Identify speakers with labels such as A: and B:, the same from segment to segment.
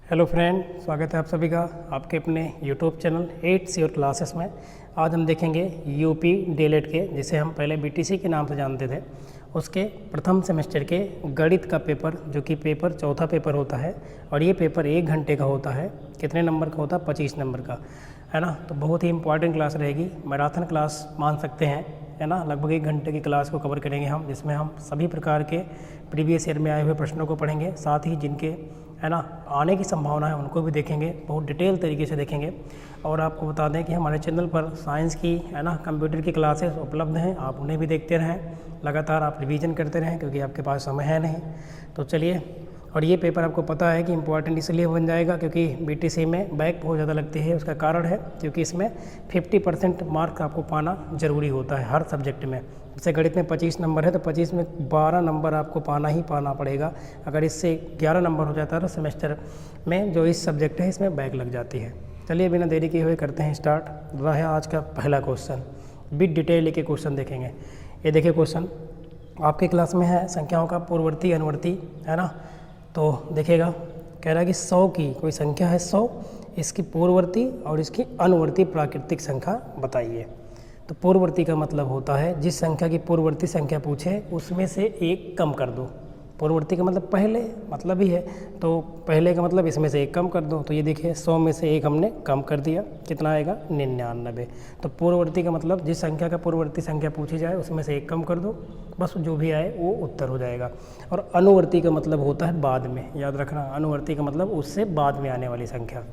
A: Hello friend, स्वागत है आप सभी का आपके अपने यूट्यूब चैनल 8 योर क्लासेस में। आज हम देखेंगे यूपी डीएलएड के, जिसे हम पहले बीटीसी के नाम से जानते थे, उसके प्रथम सेमेस्टर के गणित का पेपर, जो कि पेपर चौथा पेपर होता है। और ये पेपर 1 घंटे का होता है। कितने नंबर का होता है? 25 नंबर का, है ना। तो बहुत ही इंपॉर्टेंट क्लास रहेगी, मैराथन क्लास मान सकते हैं, है ना। लगभग 1 घंटे की क्लास को कवर करेंगे हम, जिसमें हम सभी प्रकार के प्रीवियस ईयर में आए हुए प्रश्नों को पढ़ेंगे, साथ ही जिनके, है ना, आने की संभावना है उनको भी देखेंगे, बहुत डिटेल तरीके से देखेंगे। और आपको बता दें कि हमारे चैनल पर साइंस की, है ना, कंप्यूटर की क्लासेस उपलब्ध हैं, आप उन्हें भी देखते रहें, लगातार आप रिवीजन करते रहें, क्योंकि आपके पास समय है नहीं। तो चलिए, और ये पेपर आपको पता है कि इम्पॉर्टेंट इसलिए बन जाएगा क्योंकि बीटीसी में बैक बहुत ज़्यादा लगती है। उसका कारण है क्योंकि इसमें 50% मार्क आपको पाना ज़रूरी होता है हर सब्जेक्ट में। जैसे गणित में 25 नंबर है तो 25 में 12 नंबर आपको पाना ही पाना पड़ेगा। अगर इससे 11 नंबर हो जाता है तो सेमेस्टर में जो इस सब्जेक्ट है इसमें बैक लग जाती है। चलिए बिना देरी किए हुए करते हैं स्टार्ट। रहा है आज का पहला क्वेश्चन, बिट डिटेल लेके क्वेश्चन देखेंगे। ये देखिए क्वेश्चन आपके क्लास में है, संख्याओं का पूर्ववर्ती अनुवर्ती, है ना। तो देखिएगा, कह रहा है कि 100 की कोई संख्या है 100, इसकी पूर्ववर्ती और इसकी अनुवर्ती प्राकृतिक संख्या बताइए। तो पूर्ववर्ती का मतलब होता है जिस संख्या की पूर्ववर्ती संख्या पूछे उसमें से एक कम कर दो। पूर्ववर्ती का मतलब पहले मतलब ही है, तो पहले का मतलब इसमें से एक कम कर दो। तो ये देखिए 100 में से एक हमने कम कर दिया, कितना आएगा? 99। तो पूर्ववर्ती का मतलब जिस संख्या का पूर्ववर्ती संख्या पूछी जाए उसमें से एक कम कर दो, बस जो भी आए वो उत्तर हो जाएगा। और अनुवर्ती का मतलब होता है बाद में, याद रखना, अनुवर्ती का मतलब उससे बाद में आने वाली संख्या।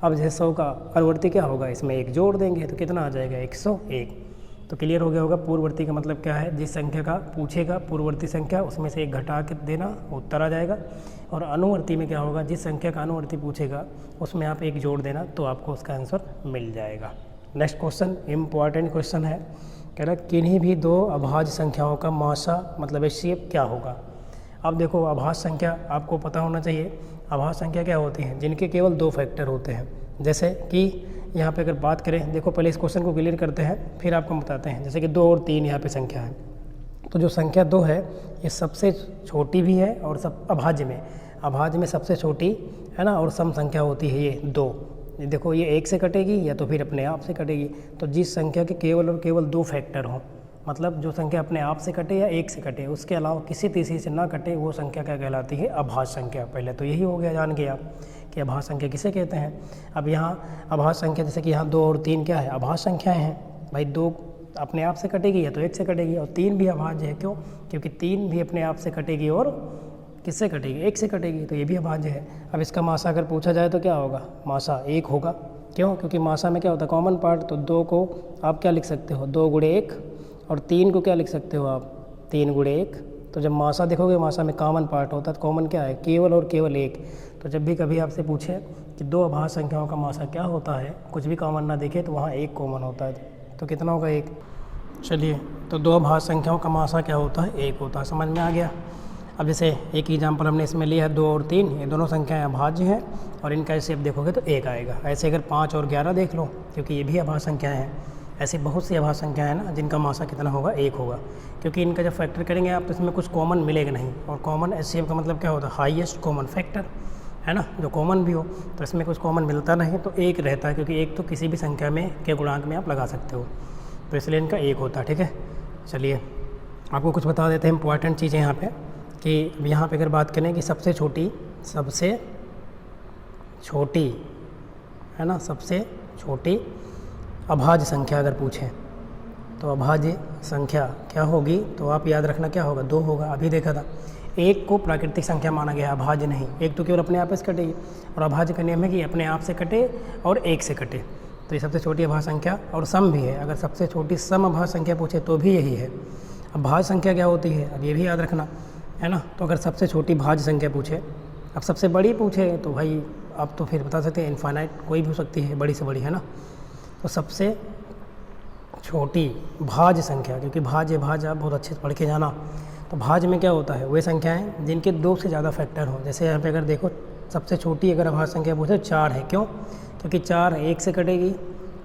A: अब जैसे 100 का अनुवर्ती क्या होगा? इसमें एक जोड़ देंगे तो कितना आ जाएगा? 101। तो क्लियर हो गया होगा पूर्ववर्ती का मतलब क्या है। जिस संख्या का पूछेगा पूर्ववर्ती संख्या, उसमें से एक घटा के देना, उत्तर आ जाएगा। और अनुवर्ती में क्या होगा? जिस संख्या का अनुवर्ती पूछेगा उसमें आप एक जोड़ देना तो आपको उसका आंसर मिल जाएगा। नेक्स्ट क्वेश्चन इम्पॉर्टेंट क्वेश्चन है, कह रहा किन्हीं भी दो अभाज्य संख्याओं का मासा मतलब HCF क्या होगा। अब देखो, अभाज्य संख्या आपको पता होना चाहिए। अभाज्य संख्या क्या होती है? जिनके केवल 2 फैक्टर होते हैं। जैसे कि यहाँ पे अगर बात करें, देखो पहले इस क्वेश्चन को क्लियर करते हैं फिर आपको बताते हैं। जैसे कि 2 और 3 यहाँ पे संख्या है, तो जो संख्या 2 है ये सबसे छोटी भी है और सब अभाज्य में सबसे छोटी, है ना, और सम संख्या होती है ये 2। देखो ये 1 से कटेगी या तो फिर अपने आप से कटेगी। तो जिस संख्या के केवल और केवल 2 फैक्टर हों, मतलब जो संख्या अपने आप से कटे या 1 से कटे, उसके अलावा किसी तीसरी से ना कटे, वो संख्या क्या कहलाती है? अभाज्य संख्या। पहले तो यही हो गया, जान गया कि अभाज्य संख्या किसे कहते हैं। अब यहाँ अभाज्य संख्या, जैसे कि यहाँ 2 और 3 क्या है? अभाज्य संख्याएँ हैं भाई। 2 अपने आप से कटेगी या तो 1 से कटेगी, और 3 भी अभाज्य है। क्यों? क्योंकि 3 भी अपने आप से कटेगी और किससे कटेगी? 1 से कटेगी, तो ये भी अभाज्य है। अब इसका मासा अगर पूछा जाए तो क्या होगा? मासा 1 होगा। क्यों? क्योंकि मासा में क्या होता है? Common part. तो 2 को आप क्या लिख सकते हो? 2 गुणे 1। और 3 को क्या लिख सकते हो आप? 3 गुणे 1। तो जब मासा देखोगे, मासा में कॉमन पार्ट होता है। तो कॉमन क्या है? केवल और केवल 1। तो जब भी कभी आपसे पूछे कि 2 अभाज्य संख्याओं का मासा क्या होता है, कुछ भी कॉमन ना दिखे तो वहाँ 1 कॉमन होता है। तो कितना होगा? 1। चलिए, तो 2 अभाज्य संख्याओं का मासा क्या होता है? 1 होता है। समझ में आ गया। अब जैसे एक एग्जाम्पल हमने इसमें लिया है 2 और 3, ये दोनों संख्याएं अभाज्य हैं और इनका HCF देखोगे तो 1 आएगा। ऐसे अगर 5 और 11 देख लो, क्योंकि ये भी अभाज्य संख्याएँ हैं, ऐसी बहुत सी अभाज्य संख्याएँ हैं ना जिनका मासा कितना होगा? 1 होगा। क्योंकि इनका जब फैक्टर करेंगे आप तो इसमें कुछ कॉमन मिलेगा नहीं। और कॉमन HCF का मतलब क्या होता है? हाईएस्ट कॉमन फैक्टर, है ना, जो कॉमन भी हो। तो इसमें कुछ कॉमन मिलता नहीं तो 1 रहता है, क्योंकि 1 तो किसी भी संख्या में के गुणांक में आप लगा सकते हो, तो इसलिए इनका 1 होता है। ठीक है, चलिए आपको कुछ बता देते हैं इंपॉर्टेंट चीज़ें यहाँ पे, कि यहाँ पे अगर बात करें कि सबसे छोटी, है ना, सबसे छोटी अभाज्य संख्या अगर पूछें तो अभाज्य संख्या क्या होगी? तो आप याद रखना क्या होगा? 2 होगा। अभी देखा था 1 को प्राकृतिक संख्या माना गया, अभाज्य नहीं। 1 तो केवल अपने आप से कटेगी, और अभाज्य का नियम है कि अपने आप से कटे और 1 से कटे। तो ये सबसे छोटी अभाज्य संख्या, और सम भी है। अगर सबसे छोटी सम अभाज्य संख्या पूछे तो भी यही है। अब भाज्य संख्या क्या होती है? अब ये भी याद रखना, है ना। तो अगर सबसे छोटी भाज्य संख्या पूछे, अब सबसे बड़ी पूछे तो भाई आप तो फिर बता सकते हैं इनफाइनाइट कोई भी हो सकती है, बड़ी से बड़ी, है ना। तो सबसे छोटी भाज्य संख्या, क्योंकि भाज्य आप बहुत अच्छे से पढ़ के जाना। तो भाज्य में क्या होता है? वे संख्याएं जिनके 2 से ज़्यादा फैक्टर हो। जैसे यहाँ पे अगर देखो, सबसे छोटी अगर अभाज्य संख्या पूछे 4 है। क्यों? क्योंकि 4 1 से कटेगी,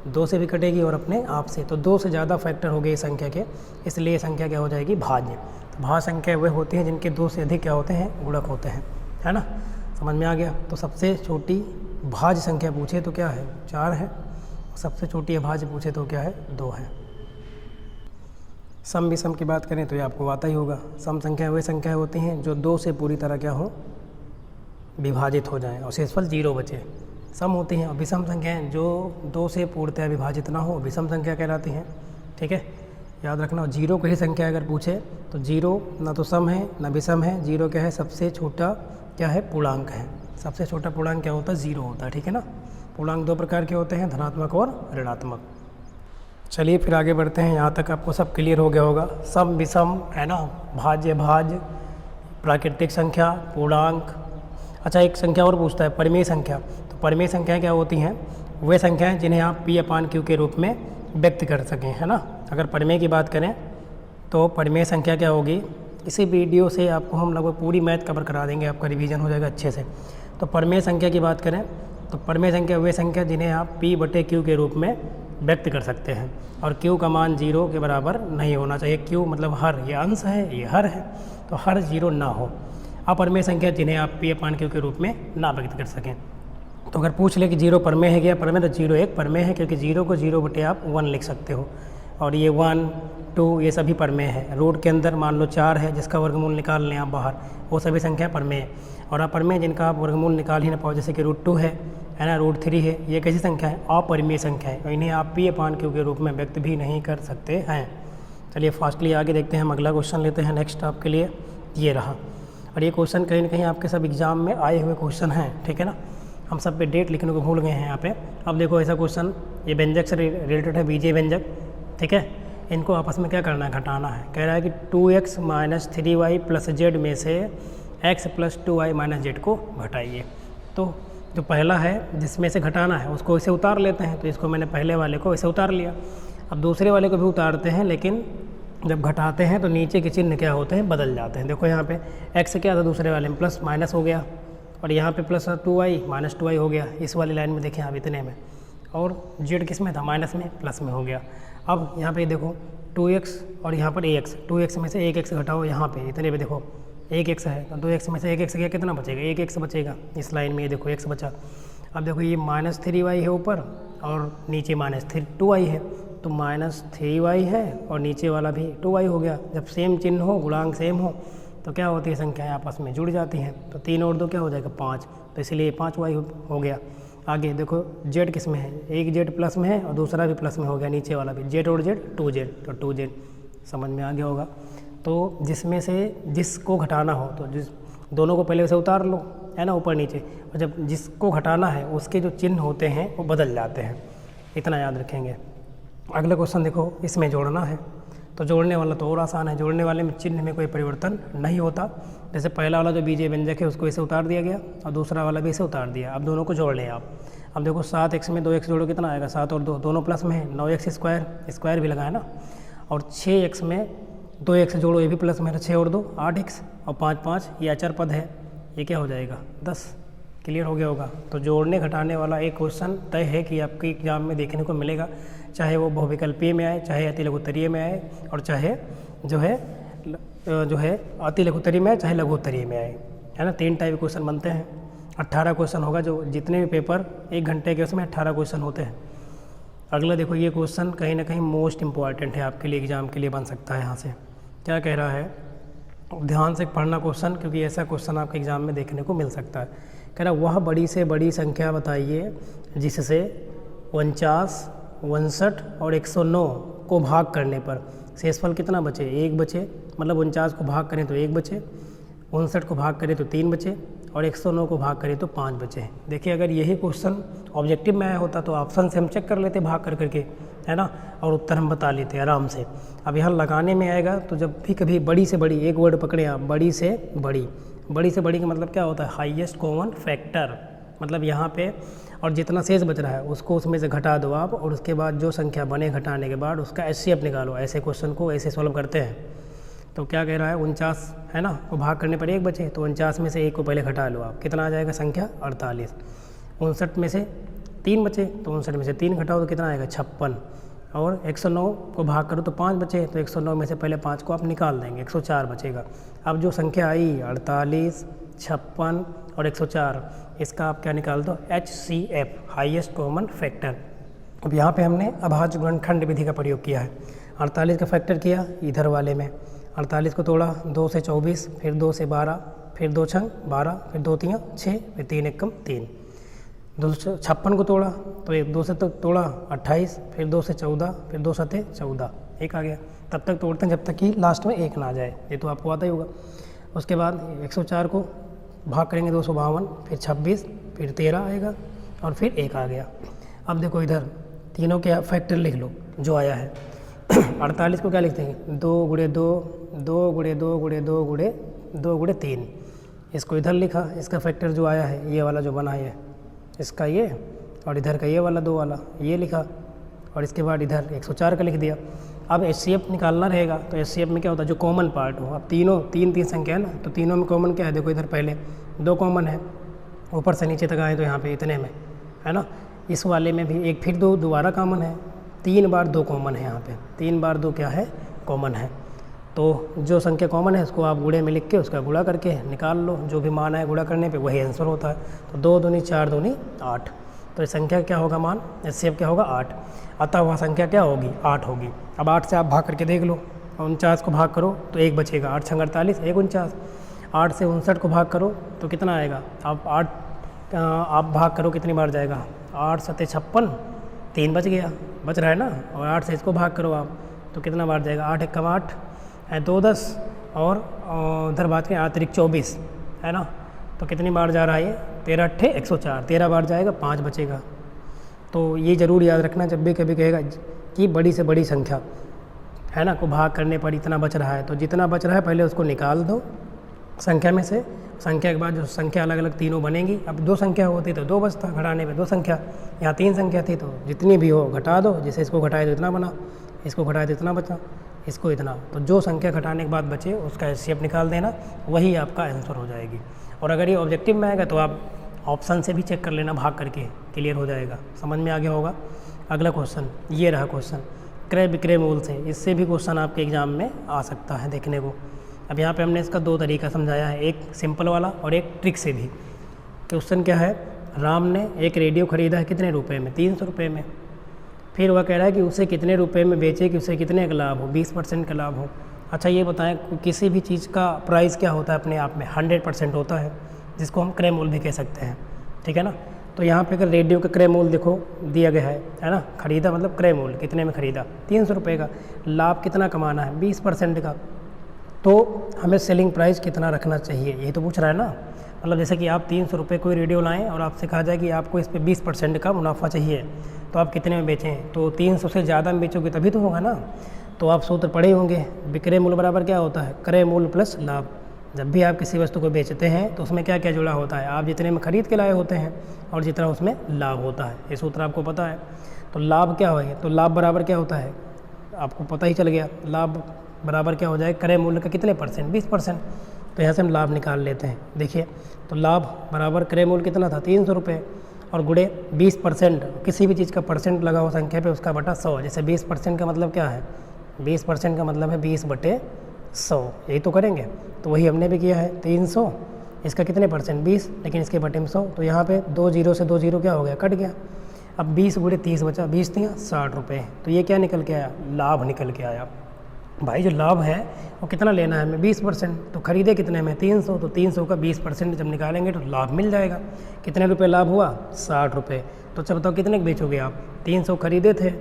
A: 2 से भी कटेगी और अपने आप से। तो 2 से ज़्यादा फैक्टर हो गए इस संख्या के, इसलिए ये संख्या क्या हो जाएगी? भाज्य। तो भाज्य संख्या वे होती हैं जिनके 2 से अधिक क्या होते हैं? गुणक होते हैं, है ना। समझ में आ गया। तो सबसे छोटी भाज्य संख्या पूछे तो क्या है 4 है, सबसे छोटी अभाज्य पूछे तो क्या है 2 है। सम विषम की बात करें तो ये आपको आता ही होगा। सम संख्या वे संख्या होती हैं जो 2 से पूरी तरह क्या हो विभाजित हो जाएं और शेषफल 0 बचे, सम होती हैं। और विषम संख्याएं जो 2 से पूर्णतः विभाजित ना हो विषम संख्या कहलाती हैं। ठीक है, याद रखना। 0 की ही संख्या अगर पूछे तो 0 ना तो सम है ना विषम है। 0 क्या है, सबसे छोटा क्या है, पूर्णांक है। सबसे छोटा पूर्णांक क्या होता है, 0 होता है। ठीक है ना। पूर्णांक 2 प्रकार के होते हैं, धनात्मक और ऋणात्मक। चलिए फिर आगे बढ़ते हैं। यहाँ तक आपको सब क्लियर हो गया होगा। सम विषम है ना, भाज्य भाज्य, प्राकृतिक संख्या, पूर्णांक। अच्छा, एक संख्या और पूछता है, परिमेय संख्या। तो परिमेय संख्याएं क्या होती हैं, वे संख्याएं जिन्हें आप P/Q के रूप में व्यक्त कर सकें, है ना। अगर परिमेय की बात करें तो परिमेय संख्या क्या होगी, इसी वीडियो से आपको हम लगभग पूरी मैथ कवर करा देंगे, आपका रिवीजन हो जाएगा अच्छे से। तो परिमेय संख्या की बात करें तो परिमेय संख्या वे संख्या जिन्हें आप P/Q के रूप में व्यक्त कर सकते हैं और Q का मान 0 के बराबर नहीं होना चाहिए। Q मतलब हर, ये अंश है ये हर है, तो हर 0 ना हो। अपरिमेय संख्या जिन्हें आप P/Q के रूप में ना व्यक्त कर सकें। तो अगर पूछ ले कि 0 परमेय है क्या, परमेय तो 0 एक परमेय है, क्योंकि 0 को 0 बटे आप 1 लिख सकते हो। और ये 1 2 ये सभी परमेय है। रूट के अंदर मान लो 4 है जिसका वर्गमूल निकाल लें आप बाहर, वो सभी संख्या परमेय है। और अपरमेय जिनका आप वर्गमूल निकाल ही ना पाओ, जैसे कि √2 है ना, √3 है, ये कैसी संख्या है, अपरिमेय संख्या है। इन्हें आप P/Q के रूप में व्यक्त भी नहीं कर सकते हैं। चलिए फास्टली आगे देखते हैं, हम अगला क्वेश्चन लेते हैं नेक्स्ट आपके लिए। ये रहा, और ये क्वेश्चन कहीं ना कहीं आपके सब एग्जाम में आए हुए क्वेश्चन हैं। ठीक है ना, हम सब पे डेट लिखने को भूल गए हैं यहाँ पे। अब देखो ऐसा क्वेश्चन, ये व्यंजक से रिलेटेड है, बीजीय व्यंजक। ठीक है, इनको आपस में क्या करना है, घटाना है। कह रहा है कि 2x - 3y + z में से x + 2y - z को घटाइए। तो जो पहला है जिसमें से घटाना है उसको इसे उतार लेते हैं। तो इसको मैंने पहले वाले को इसे उतार लिया। अब दूसरे वाले को भी उतारते हैं, लेकिन जब घटाते हैं तो नीचे के चिन्ह क्या होते हैं, बदल जाते हैं। देखो यहाँ पे x क्या था दूसरे वाले में, प्लस माइनस हो गया, और यहाँ पे प्लस 2y - 2y हो गया इस वाली लाइन में, देखें आप इतने में। और z किस में था, माइनस में, प्लस में हो गया। अब यहाँ पे देखो 2x और यहाँ पर ax, 2x में से 1x घटाओ, यहाँ पे इतने पे देखो 1x है, तो 2x में से 1x गया, कितना बचेगा, 1x बचेगा इस लाइन में। ये देखो x बचा। अब देखो ये -3y है ऊपर और नीचे -2y है, तो -3y है और नीचे वाला भी 2y हो गया। जब सेम चिन्ह हो, गुणांक सेम हो, तो क्या होती है, संख्याएं आपस में जुड़ जाती हैं। तो 3 और 2 क्या हो जाएगा, 5, तो इसलिए 5y हो गया। आगे देखो z किस में है, एक z प्लस में है और दूसरा भी प्लस में हो गया, नीचे वाला भी z और z 2z, तो 2z समझ में आ गया होगा। तो जिसमें से जिसको घटाना हो तो जिस दोनों को पहले से उतार लो, है ना, ऊपर नीचे, और जब जिसको घटाना है उसके जो चिन्ह होते हैं वो बदल जाते हैं, इतना याद रखेंगे। अगला क्वेश्चन देखो, इसमें जोड़ना है। तो जोड़ने वाला तो और आसान है, जोड़ने वाले में चिन्ह में कोई परिवर्तन नहीं होता। जैसे पहला वाला जो बीजीय व्यंजक है उसको इसे उतार दिया गया और दूसरा वाला भी इसे उतार दिया। अब दोनों को जोड़ लें आप। अब देखो 7x में 2x जोड़ो, कितना आएगा, 7 और 2 दोनों प्लस में है, 9x स्क्वायर भी लगाए ना। और 6x में 2x जोड़ो, ये भी प्लस में है, 6 और 2 8x, और 5 5 ये अचर पद है, ये क्या हो जाएगा 10। क्लियर हो गया होगा। तो जोड़ने घटाने वाला एक क्वेश्चन तय है कि आपके एग्जाम में देखने को मिलेगा, चाहे वो बहुविकल्पीय में आए, चाहे अति लघुत्तरीय में आए, और चाहे जो है अति लघुत्तरीय में आए, चाहे लघुत्तरीय में आए, है ना। 3 टाइप के क्वेश्चन बनते हैं। 18 क्वेश्चन होगा, जो जितने भी पेपर 1 घंटे के उसमें 18 क्वेश्चन होते हैं। अगला देखो, ये क्वेश्चन कहीं ना कहीं मोस्ट इंपॉर्टेंट है आपके लिए, एग्जाम के लिए बन सकता है। यहाँ से क्या कह रहा है, ध्यान से पढ़ना क्वेश्चन, क्योंकि ऐसा क्वेश्चन आपके एग्जाम में देखने को मिल सकता है। कह रहा वह बड़ी से बड़ी संख्या बताइए जिससे 49, 59 और 109 को भाग करने पर शेषफल कितना बचे, 1 बचे। मतलब 49 को भाग करें तो 1 बचे, 59 को भाग करें तो 3 बचे, और 109 को भाग करें तो 5 बचे। देखिए अगर यही क्वेश्चन ऑब्जेक्टिव में आया होता तो ऑप्शन से हम चेक कर लेते भाग कर करके, है ना, और उत्तर हम बता लेते आराम से। अब यहाँ लगाने में आएगा तो जब भी कभी बड़ी से बड़ी, एक वर्ड पकड़े आप, बड़ी से बड़ी, बड़ी से बड़ी का मतलब क्या होता है, हाईएस्ट कॉमन फैक्टर। मतलब यहाँ पे और जितना शेष बच रहा है उसको उसमें से घटा दो आप, और उसके बाद जो संख्या बने घटाने के बाद उसका एचसीएफ निकालो। ऐसे क्वेश्चन को ऐसे सॉल्व करते हैं। तो क्या कह रहा है, 49 है ना, को भाग करने पर 1 बचे, तो 49 में से 1 को पहले घटा लो आप, कितना आ जाएगा संख्या 48। 59 में से 3 बचे, तो 59 में से 3 घटाओ तो कितना आएगा 56। और 109 को भाग करो तो 5 बचे, तो 109 में से पहले 5 को आप निकाल देंगे, 104 बचेगा। अब जो संख्या आई 48, 56 और 104, इसका आप क्या निकाल दो, HCF, हाईएस्ट कॉमन फैक्टर। अब यहाँ पे हमने अभाज्य गुणनखंड विधि का प्रयोग किया है। 48 का फैक्टर किया इधर वाले में, 48 को तोड़ा 2 से 24, फिर 2 से 12, फिर 2 छंग 12, फिर 2 तियाँ 6, फिर 3 एकम 3। 256 को तोड़ा तो 2 से तो तोड़ा 28, फिर 2 से 14, फिर 2 सते 14, एक आ गया। तब तक तोड़ते हैं जब तक कि लास्ट में एक ना आ जाए, ये तो आपको आता ही होगा। उसके बाद 104 को भाग करेंगे 252, फिर 26, फिर 13 आएगा और फिर एक आ गया। अब देखो इधर तीनों के फैक्टर लिख लो जो आया है। 48 को क्या लिखते हैं, 2 गुणे 2, 2 गुणे 2 गुणे 2 गुणे 2 गुणे 3, इसको इधर लिखा। इसका फैक्टर जो आया है ये वाला जो बना है इसका ये, और इधर का ये वाला 2 वाला ये लिखा, और इसके बाद इधर 104 का लिख दिया। अब HCF निकालना रहेगा, तो HCF में क्या होता है, जो कॉमन पार्ट हो। अब तीन संख्या है ना, तो तीनों में कॉमन क्या है, देखो इधर पहले 2 कॉमन है, ऊपर से नीचे तक आए तो यहाँ पे इतने में है ना। इस वाले में भी एक फिर 2 दोबारा कॉमन है, 3 बार 2 कॉमन है यहाँ पे, 3 बार 2 क्या है, कॉमन है। तो जो संख्या कॉमन है उसको आप गुणे में लिख के उसका गुणा करके निकाल लो, जो भी मान है गुणा करने पे वही आंसर होता है। तो 2 दूनी 4 दूनी 8, तो इस संख्या क्या होगा मान, HCF क्या होगा 8, अतः वह संख्या क्या होगी 8 होगी। अब 8 से आप भाग करके देख लो, 49 को भाग करो तो 1 बचेगा, 8 छंग 48, 1 49। 8 से 59 को भाग करो तो कितना आएगा, आप भाग करो कितनी बार जाएगा, 8 सते 56, 3 बच गया, बच रहा है ना। और 8 से इसको भाग करो आप तो कितना बार जाएगा, 8 एकम 8 है 2 10, और उधर बात करें आतरिक 24 है ना, तो कितनी बार जा रहा है ये, 13 अट्ठे 104, 13 बार जाएगा, 5 बचेगा। तो ये ज़रूर याद रखना जब भी कभी कहेगा कि बड़ी से बड़ी संख्या है ना को भाग करने पर इतना बच रहा है, तो जितना बच रहा है पहले उसको निकाल दो संख्या में से। संख्या के बाद जो संख्या अलग अलग तीनों बनेंगी। अब 2 संख्या होती तो 2 बचता, घटाने पे 2 संख्या, यहाँ 3 संख्या थी तो जितनी भी हो घटा दो, जैसे इसको घटाए तो इतना बना, इसको घटाए तो इतना बचा, इसको इतना। तो जो संख्या घटाने के बाद बचे उसका HCF निकाल देना, वही आपका आंसर हो जाएगी। और अगर ये ऑब्जेक्टिव में आएगा तो आप ऑप्शन से भी चेक कर लेना, भाग करके क्लियर हो जाएगा, समझ में आ गया होगा। अगला क्वेश्चन ये रहा क्वेश्चन क्रय विक्रय मूल्य से, इससे भी क्वेश्चन आपके एग्जाम में आ सकता है देखने को। अब यहाँ पे हमने इसका 2 तरीका समझाया है, एक सिंपल वाला और एक ट्रिक से भी। क्वेश्चन क्या है, राम ने एक रेडियो ख़रीदा है कितने रुपए में, 300 रुपये में। फिर वह कह रहा है कि उसे कितने रुपए में बेचे कि उसे कितने का लाभ हो, 20% का लाभ हो। अच्छा ये बताएं, किसी भी चीज़ का प्राइस क्या होता है अपने आप में, 100% होता है, जिसको हम क्रय मूल्य भी कह सकते हैं, ठीक है ना। तो यहाँ पे अगर रेडियो का क्रय मूल्य देखो दिया गया है ना, खरीदा मतलब क्रय मूल्य कितने में खरीदा, 300 रुपये का, लाभ कितना कमाना है 20% का, तो हमें सेलिंग प्राइस कितना रखना चाहिए, यही तो पूछ रहा है ना। मतलब जैसे कि आप 300 रुपये कोई रेडियो लाएँ और आपसे कहा जाए कि आपको इस पर 20% का मुनाफा चाहिए, तो आप कितने में बेचें, तो 300 से ज़्यादा में बेचोगे तभी तो होगा ना। तो आप सूत्र पढ़े होंगे, विक्रय मूल्य बराबर क्या होता है, क्रय मूल्य प्लस लाभ। जब भी आप किसी वस्तु को बेचते हैं तो उसमें क्या क्या जुड़ा होता है, आप जितने में खरीद के लाए होते हैं और जितना उसमें लाभ होता है, ये सूत्र आपको पता है। तो लाभ क्या है, तो लाभ बराबर क्या होता है आपको पता ही चल गया, लाभ बराबर क्या हो जाए क्रय मूल्य का कितने परसेंट, 20%। तो यहाँ से हम लाभ निकाल लेते हैं। देखिए तो लाभ बराबर क्रय मूल्य कितना था 300 रुपये, और गुणे 20%, किसी भी चीज़ का परसेंट लगा हो संख्या पे उसका बटा 100। जैसे 20% का मतलब क्या है, 20% का मतलब है 20/100, यही तो करेंगे। तो वही हमने भी किया है, 300, इसका कितने परसेंट 20, लेकिन इसके बटे में 100, तो यहाँ पे 2 जीरो से 2 जीरो क्या हो गया, कट गया। अब 20 गुणे 30 बचा, 20 दिया 60 रुपये। तो ये क्या निकल के आया, लाभ निकल के आया। भाई जो लाभ है वो कितना लेना है हमें, 20%। तो खरीदे कितने में 300, तो 300 का 20% जब निकालेंगे तो लाभ मिल जाएगा। कितने रुपए लाभ हुआ, 60 रुपये। तो अच्छा बताओ कितने के बेचोगे आप, 300 खरीदे थे,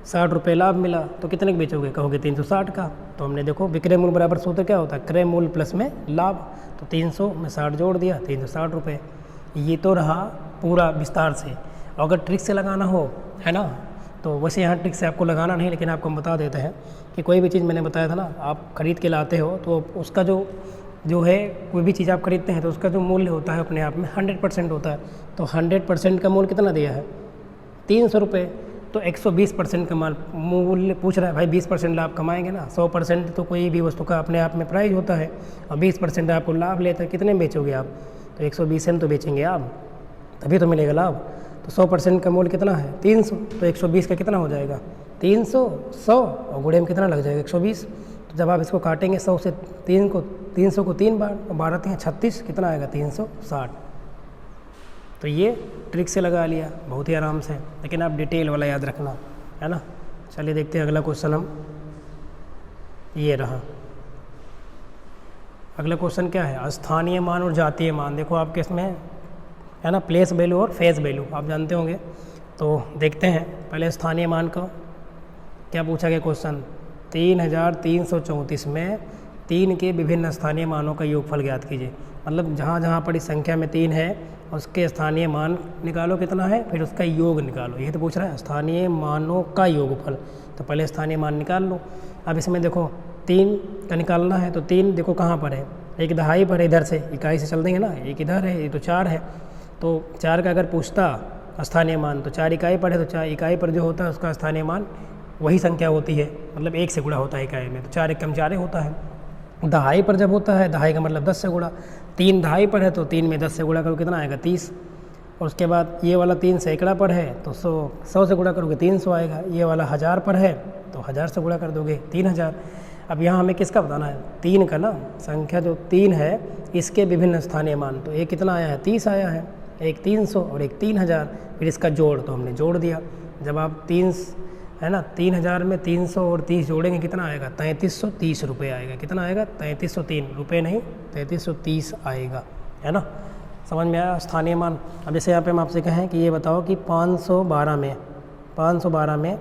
A: 60 रुपये लाभ मिला, तो कितने के बेचोगे, कहोगे 360 का। तो हमने देखो विक्रय मूल्य बराबर सूत्र क्या होता है, क्रय मूल्य प्लस में लाभ। तो 300 में 60 जोड़ दिया, 360 रुपये। ये तो रहा पूरा विस्तार से। अगर ट्रिक से लगाना हो है ना, तो वैसे यहाँ ट्रिक से आपको लगाना नहीं, लेकिन आपको हम बता देते हैं कि कोई भी चीज़ मैंने बताया था ना, आप खरीद के लाते हो तो उसका जो है कोई भी चीज़ आप खरीदते हैं तो उसका जो मूल्य होता है अपने आप में 100% होता है। तो 100% का मूल्य कितना दिया है, 300 रुपये। तो 120% का मूल्य पूछ रहा है, भाई 20% लाभ कमाएंगे ना। 100% तो कोई भी वस्तु का अपने आप में प्राइस होता है, और 20% आपको लाभ लेता है। कितने में बेचोगे आप, तो 120 में तो बेचेंगे आप, तभी तो मिलेगा लाभ। तो 100% का मूल्य कितना है 300, तो 120 का कितना हो जाएगा 300, 100 और गुणे में कितना लग जाएगा 120। तो जब आप इसको काटेंगे 100 से 3 को 300 को 3 बार, 12 3 36, कितना आएगा 360। तो ये ट्रिक से लगा लिया बहुत ही आराम से, लेकिन आप डिटेल वाला याद रखना, है ना। चलिए देखते हैं अगला क्वेश्चन हम, ये रहा अगला क्वेश्चन क्या है, स्थानीय मान और जातीय मान। देखो आपके इसमें है ना प्लेस वैल्यू और फेस वैल्यू आप जानते होंगे। तो देखते हैं पहले स्थानीय मान का क्या पूछा गया क्वेश्चन, 3334 में 3 के विभिन्न स्थानीय मानों का योगफल ज्ञात कीजिए। मतलब जहाँ जहाँ पर इस संख्या में 3 है उसके स्थानीय मान निकालो कितना है, फिर उसका योग निकालो। ये तो पूछ रहा है स्थानीय मानों का योगफल, तो पहले स्थानीय मान निकाल लो। अब इसमें देखो 3 का निकालना है, तो 3 देखो कहाँ पर है, एक दहाई पर है, इधर से इकाई से चल देंगे ना, एक इधर है, ये तो 4 है। तो 4 का अगर पूछता स्थानीय मान तो 4 इकाई पर है, तो 4 इकाई पर जो होता है उसका स्थानीय मान वही संख्या होती है, मतलब 1 से गुणा होता है इकाई में, तो 4 एकम 4 होता है। दहाई पर जब होता है, दहाई का मतलब 10 से गुणा, 3 दहाई पर है तो 3 में 10 से गुणा करो कितना आएगा 30। और उसके बाद ये वाला 3 सैकड़ा पर है तो 100 से गुणा करोगे 300 आएगा। ये वाला 1000 पर है तो 1000 से गुणा कर दोगे 3000। अब यहाँ हमें किसका बताना है, 3 का ना, संख्या जो 3 है इसके विभिन्न स्थानीय मान। तो एक कितना आया है 30 आया है, एक 300 और एक 3000, फिर इसका जोड़ तो हमने जोड़ दिया। जब आप 3 है ना 3000 में 300 और 30 जोड़ेंगे कितना आएगा 3330 रुपये आएगा। कितना आएगा 3303 रुपये नहीं 3330 आएगा, है ना। समझ में आया स्थानीय मान। अब जैसे यहाँ पे हम आपसे कहें कि ये बताओ कि 512 में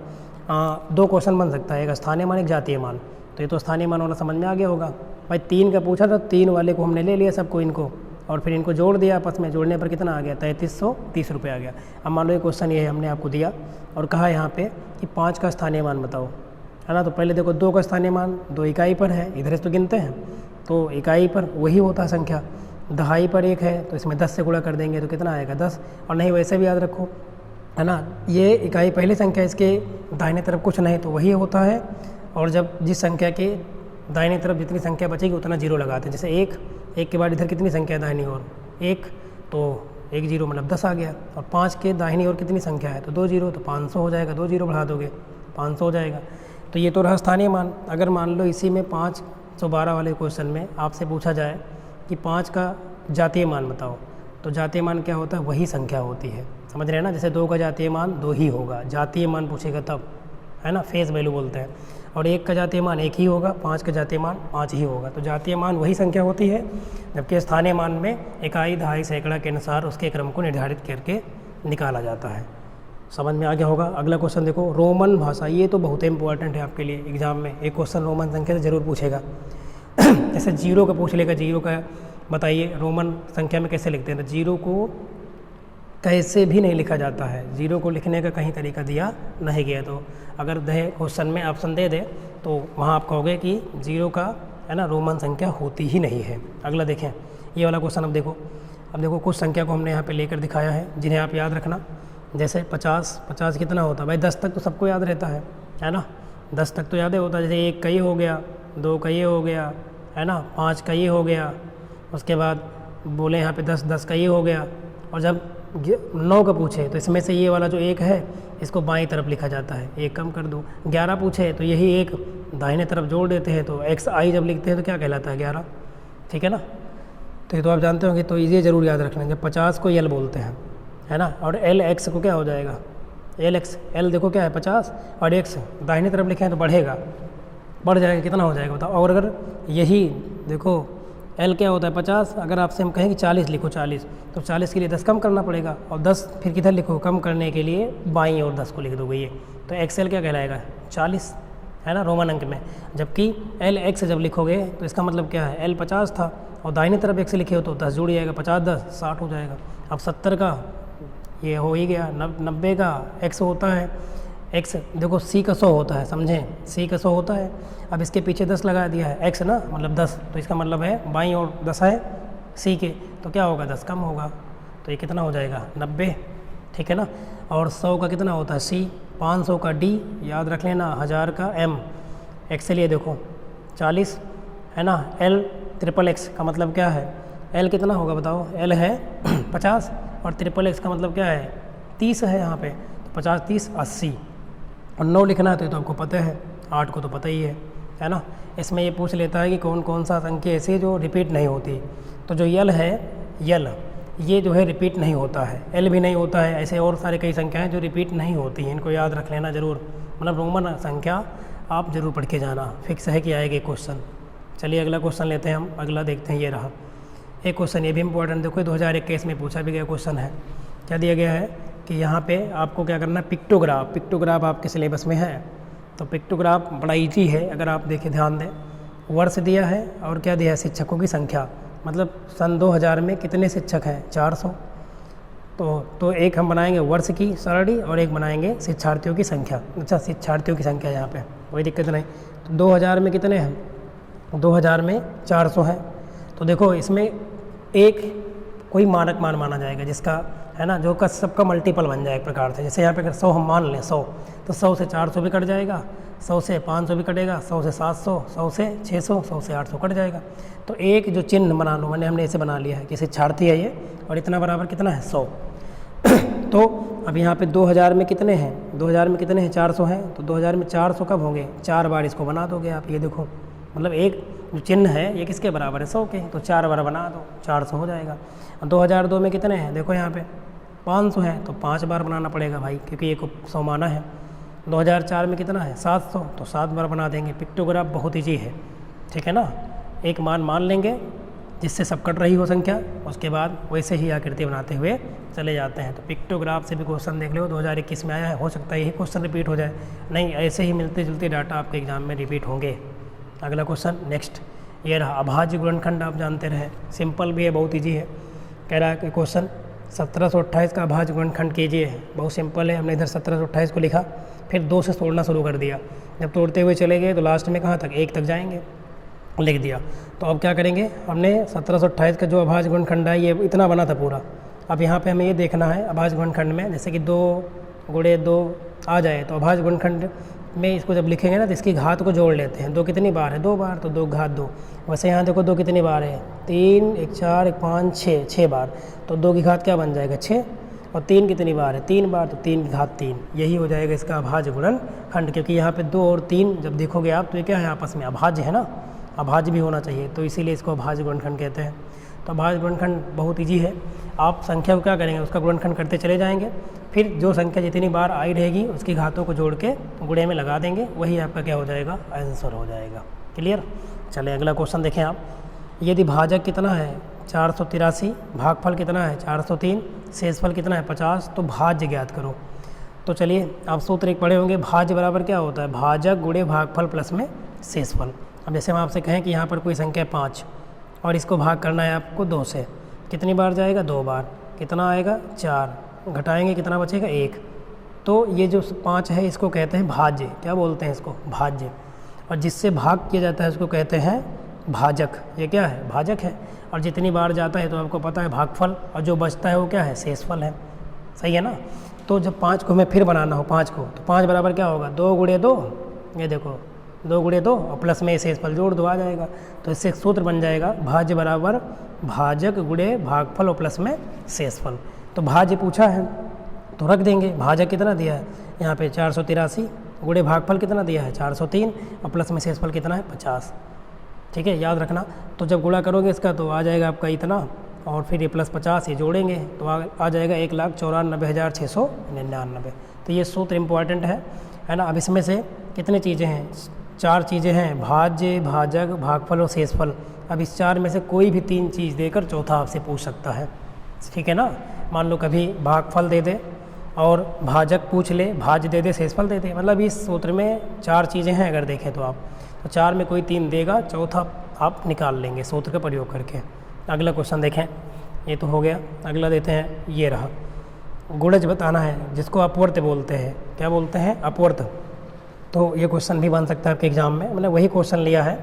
A: 2 क्वेश्चन बन सकता है, एक स्थानीय मान एक जातीय मान। तो ये तो स्थानीय मान वाला समझ में आ गया होगा भाई। 3 का पूछा तो 3 वाले को हमने ले लिया सबको इनको, और फिर इनको जोड़ दिया आपस में, जोड़ने पर कितना आ गया 3330 रुपये आ गया। अब मान लो ये क्वेश्चन ये हमने आपको दिया और कहा यहाँ पे कि 5 का स्थानीय मान बताओ, है ना। तो पहले देखो 2 का स्थानीय मान 2 इकाई पर है, इधर से तो गिनते हैं, तो इकाई पर वही होता है संख्या। दहाई पर 1 है तो इसमें 10 से गुणा कर देंगे तो कितना आएगा 10। और नहीं वैसे भी याद रखो, है ना, ये इकाई पहली संख्या, इसके दाहिने तरफ कुछ नहीं तो वही होता है। और जब जिस संख्या के दाहिनी तरफ जितनी संख्या बचेगी उतना जीरो लगाते हैं। जैसे 1 के बाद इधर कितनी संख्या है दाहिनी ओर 1, तो 1 जीरो मतलब 10 आ गया। और 5 के दाहिनी ओर कितनी संख्या है तो 2 जीरो, तो 500 हो जाएगा, 2 जीरो बढ़ा दोगे 500 हो जाएगा। तो ये तो रहा स्थानीय मान। अगर मान लो इसी में 512 वाले क्वेश्चन में आपसे पूछा जाए कि 5 का जातीय मान बताओ, तो जातीय मान क्या होता है, वही संख्या होती है, समझ रहे हैं ना। जैसे 2 का जातीय मान 2 ही होगा, जातीय मान पूछेगा तब, है ना, फेस वैल्यू बोलते हैं। और 1 का जातीय मान 1 ही होगा, 5 का जातीय मान 5 ही होगा। तो जातीय मान वही संख्या होती है, जबकि स्थानीय मान में इकाई दहाई सैकड़ा के अनुसार उसके क्रम को निर्धारित करके निकाला जाता है। समझ में आ गया होगा। अगला क्वेश्चन देखो, रोमन भाषा, ये तो बहुत इंपॉर्टेंट है आपके लिए एग्जाम में। एक क्वेश्चन रोमन संख्या से जरूर पूछेगा। जैसे 0 का पूछ लेगा, 0 का बताइए रोमन संख्या में कैसे लिखते हैं। तो 0 को कैसे भी नहीं लिखा जाता है, 0 को लिखने का कहीं तरीका दिया नहीं गया। तो अगर क्वेश्चन में ऑप्शन दे दे तो वहाँ आप कहोगे कि 0 का, है ना, रोमन संख्या होती ही नहीं है। अगला देखें ये वाला क्वेश्चन। अब देखो कुछ संख्या को हमने यहाँ पे लेकर दिखाया है जिन्हें आप याद रखना। जैसे 50 कितना होता है भाई, 10 तक तो सबको याद रहता है ना, 10 तक तो याद ही होता है। जैसे 1 का ये हो गया, 2 का ये हो गया, है ना, 5 का ये हो गया, उसके बाद बोले यहाँ पे 10 का ये हो गया। और जब 9 का पूछे तो इसमें से ये वाला जो 1 है इसको बाईं तरफ लिखा जाता है, 1 कम कर दो। 11 पूछे तो यही 1 दाहिने तरफ जोड़ देते हैं, तो xi जब लिखते हैं तो क्या कहलाता है 11, ठीक है ना। तो ये तो आप जानते होंगे, तो ये ज़रूर याद रखना। जब 50 को l बोलते हैं, है ना, और lx को क्या हो जाएगा lx, l देखो क्या है 50 और x दाहिने तरफ लिखे हैं तो बढ़ेगा, बढ़ जाएगा, कितना हो जाएगा बताओ। और अगर यही देखो L क्या होता है 50, अगर आपसे हम कहें कि 40 लिखो 40, तो 40 के लिए 10 कम करना पड़ेगा, और 10 फिर किधर लिखो, कम करने के लिए बाईं और 10 को लिख दोगे ये, तो XL क्या कहलाएगा 40, है ना, रोमन अंक में। जबकि LX जब लिखोगे तो इसका मतलब क्या है, L 50 था और दाहिनी तरफ x लिखे हो तो 10 जुड़ जाएगा, 50 10 60 हो जाएगा। अब 70 का ये हो ही गया, 90 का x होता है, x देखो C का 100 होता है, समझें, C का 100 होता है। अब इसके पीछे 10 लगा दिया है, x ना मतलब 10, तो इसका मतलब है बाईं और 10 है C के, तो क्या होगा 10 कम होगा, तो ये कितना हो जाएगा 90, ठीक है ना। और 100 का कितना होता है C, 500 का D, याद रख लेना, 1000 का M, x लिए देखो 40, है ना। L XXX का मतलब क्या है, L कितना होगा बताओ, L है 50 और XXX का मतलब क्या है 30 है यहाँ पे, तो 50 30 80, और 9 लिखना है तो ये तो आपको पता है, 8 को तो पता ही है, है ना। इसमें ये पूछ लेता है कि कौन कौन सा संख्या ऐसी जो रिपीट नहीं होती। तो जो यल है, यल ये जो है रिपीट नहीं होता है, एल भी नहीं होता है। ऐसे और सारे कई संख्याएं जो रिपीट नहीं होती हैं, इनको याद रख लेना ज़रूर। मतलब रोमन संख्या आप ज़रूर पढ़ के जाना, फिक्स है कि आएगा क्वेश्चन। चलिए अगला क्वेश्चन लेते हैं हम, अगला देखते हैं। ये रहा एक क्वेश्चन, ये भी इंपॉर्टेंट, देखो 2021 में पूछा भी गया क्वेश्चन है। क्या दिया गया है कि यहाँ पे आपको क्या करना है, पिक्टोग्राफ। पिक्टोग्राफ आपके सिलेबस में है, तो पिक्टोग्राफ बड़ा ईजी है। अगर आप देखें, ध्यान दें, वर्ष दिया है और क्या दिया है, शिक्षकों की संख्या। मतलब सन 2000 में कितने शिक्षक हैं, 400। तो एक हम बनाएंगे वर्ष की सरणी और एक बनाएंगे शिक्षार्थियों की संख्या। अच्छा, शिक्षार्थियों की संख्या यहाँ पे कोई दिक्कत नहीं। तो 2000 में कितने हैं, 2000 में 400 हैं। तो देखो इसमें एक कोई मानक मान माना जाएगा जिसका, है ना, जो का सबका मल्टीपल बन जाए एक प्रकार से। जैसे यहाँ पे अगर 100 हम मान लें, 100, तो 100 से 400 भी कट जाएगा, 100 से 500 भी कटेगा, 100 से 700, 100 से 600, 100 से 800 कट जाएगा। तो एक जो चिन्ह बना लो, हमने ऐसे बना लिया है कि शिक्षार्थी है ये, और इतना बराबर कितना है, 100। तो अब यहाँ पे 2000 में कितने हैं, 2000 में कितने हैं, 400 हैं। तो 2000 में 400 कब होंगे, 4 बार इसको बना दोगे आप। ये देखो, मतलब एक जो चिन्ह है ये किसके बराबर है, 100 के। तो 4 बार बना दो, 400 हो जाएगा। 2002 में कितने हैं, देखो यहाँ पे 500 है, तो 5 बार बनाना पड़ेगा भाई, क्योंकि एक 100 माना है। 2004 में कितना है, 700, तो 7 बार बना देंगे। पिक्टोग्राफ बहुत ईजी है, ठीक है ना। एक मान लेंगे जिससे सब कट रही हो संख्या, उसके बाद वैसे ही आकृति बनाते हुए चले जाते हैं। तो पिक्टोग्राफ से भी क्वेश्चन देख लो, 2021 में आया है, हो सकता है यही क्वेश्चन रिपीट हो जाए। नहीं, ऐसे ही मिलते जुलते डाटा आपके एग्जाम में रिपीट होंगे। अगला क्वेश्चन नेक्स्ट, ये रहा अभाज्य गुणनखंड। आप जानते रहे, सिंपल भी है, बहुत ईजी है। कह रहा है कि क्वेश्चन 1728 का अभाज्य गुणनखंड कीजिए। बहुत सिंपल है, हमने इधर 1728 को लिखा, फिर 2 से तोड़ना शुरू कर दिया। जब तोड़ते हुए चले गए तो लास्ट में कहाँ तक, 1 तक जाएंगे, लिख दिया। तो अब क्या करेंगे, हमने 1728 का जो अभाज्य गुणनखंड है ये इतना बना था पूरा। अब यहाँ पे हमें ये देखना है अभाज्य गुणनखंड में, जैसे कि 2 × 2 आ जाए, तो अभाज्य गुणनखंड में इसको जब लिखेंगे ना तो इसकी घात को जोड़ लेते हैं। 2 कितनी बार है, 2 बार, तो 2 घात 2। वैसे यहाँ देखो 2 कितनी बार है, 3, 1 4, 1 5, 6 बार। तो 2 की घात क्या बन जाएगा, 6। और 3 कितनी बार है, 3 बार, तो 3 की घात 3। यही हो जाएगा इसका अभाज्य गुणनखंड। क्योंकि यहाँ पे 2 और 3 जब देखोगे आप तो ये क्या है, आपस में अभाज्य है ना, अभाज्य भी होना चाहिए, तो इसीलिए इसको अभाज्य गुणनखंड कहते हैं। तो अभाज्य गुणनखंड बहुत ईजी है। आप संख्या को क्या करेंगे, उसका गुणनखंड करते चले जाएंगे, फिर जो संख्या जितनी बार आई रहेगी उसकी घातों को जोड़ के गुणे में लगा देंगे, वही आपका क्या हो जाएगा, आंसर हो जाएगा। क्लियर। चले अगला क्वेश्चन देखें आप। यदि भाजक कितना है, 483, भागफल कितना है, 403, शेषफल कितना है, 50, तो भाज्य ज्ञात करो। तो चलिए आप सूत्र एक पढ़े होंगे, भाज्य बराबर क्या होता है, भाजक गुणे भागफल प्लस में शेषफल। अब जैसे हम आपसे कहें कि यहाँ पर कोई संख्या 5 और इसको भाग करना है आपको 2 से, कितनी बार जाएगा, 2 बार। कितना आएगा, 4, घटाएंगे कितना बचेगा, 1। तो ये जो 5 है इसको कहते हैं भाज्य। क्या बोलते हैं इसको, भाज्य। और जिससे भाग किया जाता है उसको कहते हैं भाजक। ये क्या है, भाजक है। और जितनी बार जाता है तो आपको पता है भागफल, और जो बचता है वो क्या है, शेषफल है। सही है ना। तो जब 5 को हमें फिर बनाना हो 5 को, तो 5 बराबर क्या होगा, 2 × 2, ये देखो 2 × 2 और प्लस में शेषफल जोड़ दो, आ जाएगा। तो इससे एक सूत्र बन जाएगा, भाज्य बराबर भाजक गुणे भागफल और प्लस में शेषफल। तो भाज्य पूछा है तो रख देंगे, भाजक कितना दिया है यहाँ पे 483, गुणे भागफल कितना दिया है 403, और प्लस में शेषफल कितना है 50। ठीक है, याद रखना। तो जब गुणा करोगे इसका तो आ जाएगा आपका इतना, और फिर ये प्लस 50 ये जोड़ेंगे तो आ जाएगा 1,94,699। तो ये सूत्र इम्पॉर्टेंट है ना। अब इसमें से कितनी चीज़ें हैं, 4 चीज़ें हैं, भाज्य, भाजक, भागफल और शेषफल। अब इस 4 में से कोई भी 3 चीज़ देकर चौथा आपसे पूछ सकता है। ठीक है ना। मान लो कभी भागफल दे दे और भाजक पूछ ले, भाज्य दे दे, शेषफल दे दे। मतलब इस सूत्र में 4 चीज़ें हैं अगर देखें तो आप, तो 4 में कोई 3 देगा, चौथा आप निकाल लेंगे सूत्र का प्रयोग करके। अगला क्वेश्चन देखें, ये तो हो गया। अगला देते हैं, ये रहा गुणज बताना है, जिसको अपवर्त बोलते हैं। क्या बोलते हैं, अपवर्त। तो ये क्वेश्चन भी बन सकता है आपके एग्ज़ाम में, मैंने वही क्वेश्चन लिया है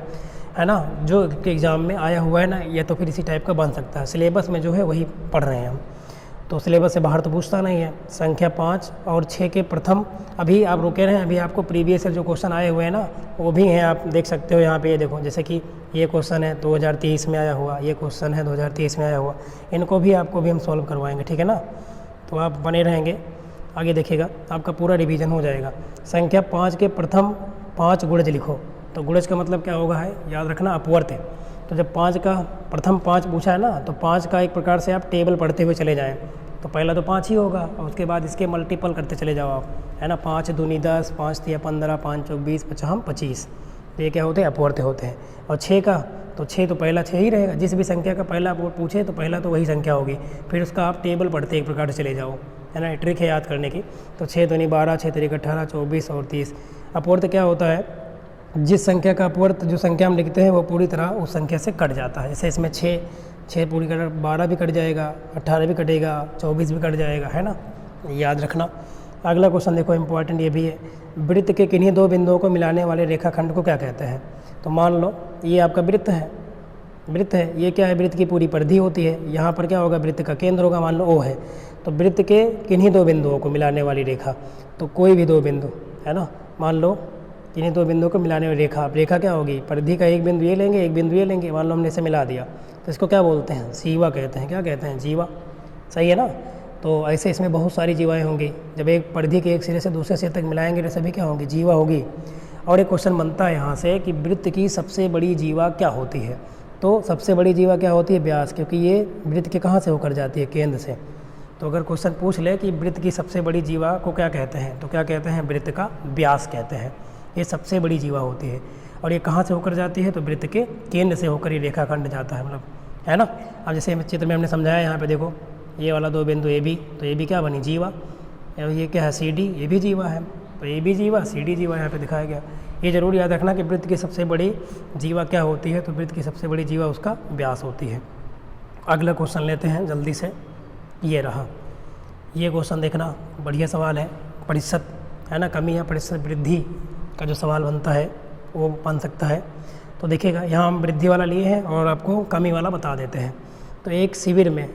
A: ना, जो एग्ज़ाम में आया हुआ है ना, ये तो फिर इसी टाइप का बन सकता है। सिलेबस में जो है वही पढ़ रहे हैं हम, तो सिलेबस से बाहर तो पूछता नहीं है। संख्या 5 और 6 के प्रथम, अभी आप रुके रहे हैं, अभी आपको प्रीवियस जो क्वेश्चन आए हुए हैं ना वो भी हैं, आप देख सकते हो यहाँ पे। ये देखो, जैसे कि ये क्वेश्चन है 2023 में आया हुआ, ये क्वेश्चन है 2023 में आया हुआ, इनको भी आपको भी हम सॉल्व करवाएंगे। ठीक है ना, तो आप बने रहेंगे, आगे देखिएगा, आपका पूरा रिवीजन हो जाएगा। संख्या 5 के प्रथम 5 गुणज लिखो। तो गुणज का मतलब क्या होगा है, याद रखना अपवर्त है। तो जब 5 का प्रथम 5 पूछा है ना, तो 5 का एक प्रकार से आप टेबल पढ़ते हुए चले जाएँ, तो पहला तो 5 ही होगा और उसके बाद इसके मल्टीपल करते चले जाओ आप, है ना। 5 दूनी 10, 5 तिया 15, 5 चौक 20, 5 25, तो ये क्या होते हैं, अपवर्त होते हैं। और 6 का, तो 6 तो पहला 6 ही रहेगा, जिस भी संख्या का पहला पूछे तो पहला तो वही संख्या होगी, फिर उसका आप टेबल पढ़ते एक प्रकार से चले जाओ, है ना। ट्रिक है याद करने की। तो 6 दूनी 12, 6 तिरिक 18, 24 और 30। अपवर्त क्या होता है, जिस संख्या का अपवर्त जो संख्या हम लिखते हैं वो पूरी तरह उस संख्या से कट जाता है। जैसे इसमें 6 पूरी कट, 12 भी कट जाएगा, 18 भी कटेगा, 24 भी कट जाएगा, है ना, याद रखना। अगला क्वेश्चन देखो, इंपॉर्टेंट ये भी है, वृत्त के किन्हीं दो बिंदुओं को मिलाने वाले रेखाखंड को क्या कहते हैं। तो मान लो ये आपका वृत्त है, वृत्त है, ये क्या है, वृत्त की पूरी परिधि होती है। यहाँ पर क्या होगा, वृत्त का केंद्र होगा, मान लो O है। तो वृत्त के किन्हीं दो बिंदुओं को मिलाने वाली रेखा, तो कोई भी दो बिंदु, है ना, मान लो किन्हीं दो बिंदुओं को मिलाने वाली रेखा, रेखा क्या होगी, परिधि का एक बिंदु ये लेंगे, एक बिंदु ये लेंगे, मान लो हमने इसे मिला दिया, तो इसको क्या बोलते हैं, जीवा कहते हैं। क्या कहते हैं, जीवा, सही है ना। तो ऐसे इसमें बहुत सारी जीवाएँ होंगी, जब एक परिधि के एक सिरे से दूसरे सिरे तक मिलाएंगे तो सभी क्या होंगी, जीवा होगी। और एक क्वेश्चन बनता है यहाँ से कि वृत्त की सबसे बड़ी जीवा क्या होती है। तो सबसे बड़ी जीवा क्या होती है, व्यास, क्योंकि ये वृत्त के कहाँ से होकर जाती है, केंद्र से। तो अगर क्वेश्चन पूछ ले कि वृत्त की सबसे बड़ी जीवा को क्या कहते हैं, तो क्या कहते हैं, वृत्त का व्यास कहते हैं। ये सबसे बड़ी जीवा होती है और ये कहाँ से होकर जाती है, तो वृत्त के केंद्र से होकर ये रेखाखंड जाता है, मतलब, है ना। अब जैसे चित्र में हमने समझाया, यहाँ पे देखो ये वाला दो बिंदु ए बी, तो ये भी क्या बनी, जीवा। और ये क्या है, सी डी, ये भी जीवा है, तो ये भी जीवा, सी डी जीवा यहाँ पे दिखाया गया। ये जरूर याद रखना कि वृत्त की सबसे बड़ी जीवा क्या होती है, तो वृत्त की सबसे बड़ी जीवा उसका व्यास होती है। अगला क्वेश्चन लेते हैं जल्दी से, ये रहा, ये क्वेश्चन देखना, बढ़िया सवाल है, प्रतिशत, है ना, कमी या प्रतिशत वृद्धि का जो सवाल बनता है वो बन सकता है। तो देखिएगा, यहाँ हम वृद्धि वाला लिए हैं और आपको कमी वाला बता देते हैं। तो एक शिविर में,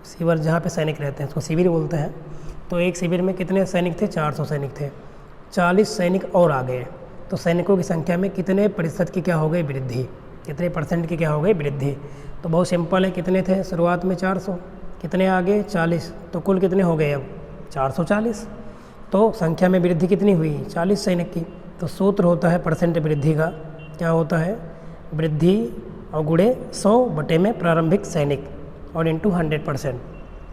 A: शिविर जहाँ पे सैनिक रहते हैं उसको शिविर बोलते हैं। तो एक शिविर में कितने सैनिक थे, 400 सैनिक थे, 40 सैनिक और आ गए, तो सैनिकों की संख्या में कितने प्रतिशत की क्या हो गई, वृद्धि, कितने परसेंट की क्या हो गई, वृद्धि। तो बहुत सिंपल है, कितने थे शुरुआत में 400, कितने आगे 40, तो कुल कितने हो गए अब 440। तो संख्या में वृद्धि कितनी हुई, 40 सैनिक की। तो सूत्र होता है परसेंट वृद्धि का, क्या होता है, वृद्धि और गुणे 100 बटे में प्रारंभिक सैनिक और इंटू 100%,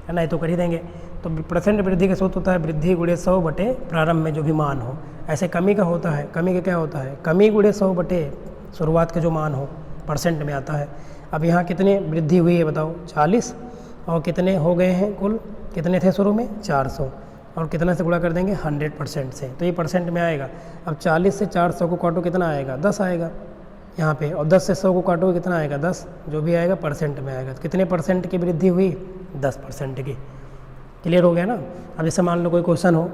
A: है ना, ये तो कर ही देंगे। तो परसेंट वृद्धि का सूत्र होता है वृद्धि गुणे 100 बटे प्रारंभ में जो भी मान हो। ऐसे कमी का होता है, कमी का क्या होता है, कमी गुणे 100 बटे शुरुआत का जो मान हो, परसेंट में आता है। अब यहाँ कितने वृद्धि हुई है बताओ, 40, और कितने हो गए हैं कुल, कितने थे शुरू में 400, और कितना से गुणा कर देंगे 100% से, तो ये परसेंट में आएगा। अब 40 से 400 को काटो कितना आएगा, 10 आएगा यहाँ पे, और 10 से 100 को काटो कितना आएगा, 10, जो भी आएगा परसेंट में आएगा। कितने परसेंट की वृद्धि हुई, 10% की। क्लियर हो गया ना। अब जैसे मान लो कोई क्वेश्चन हो,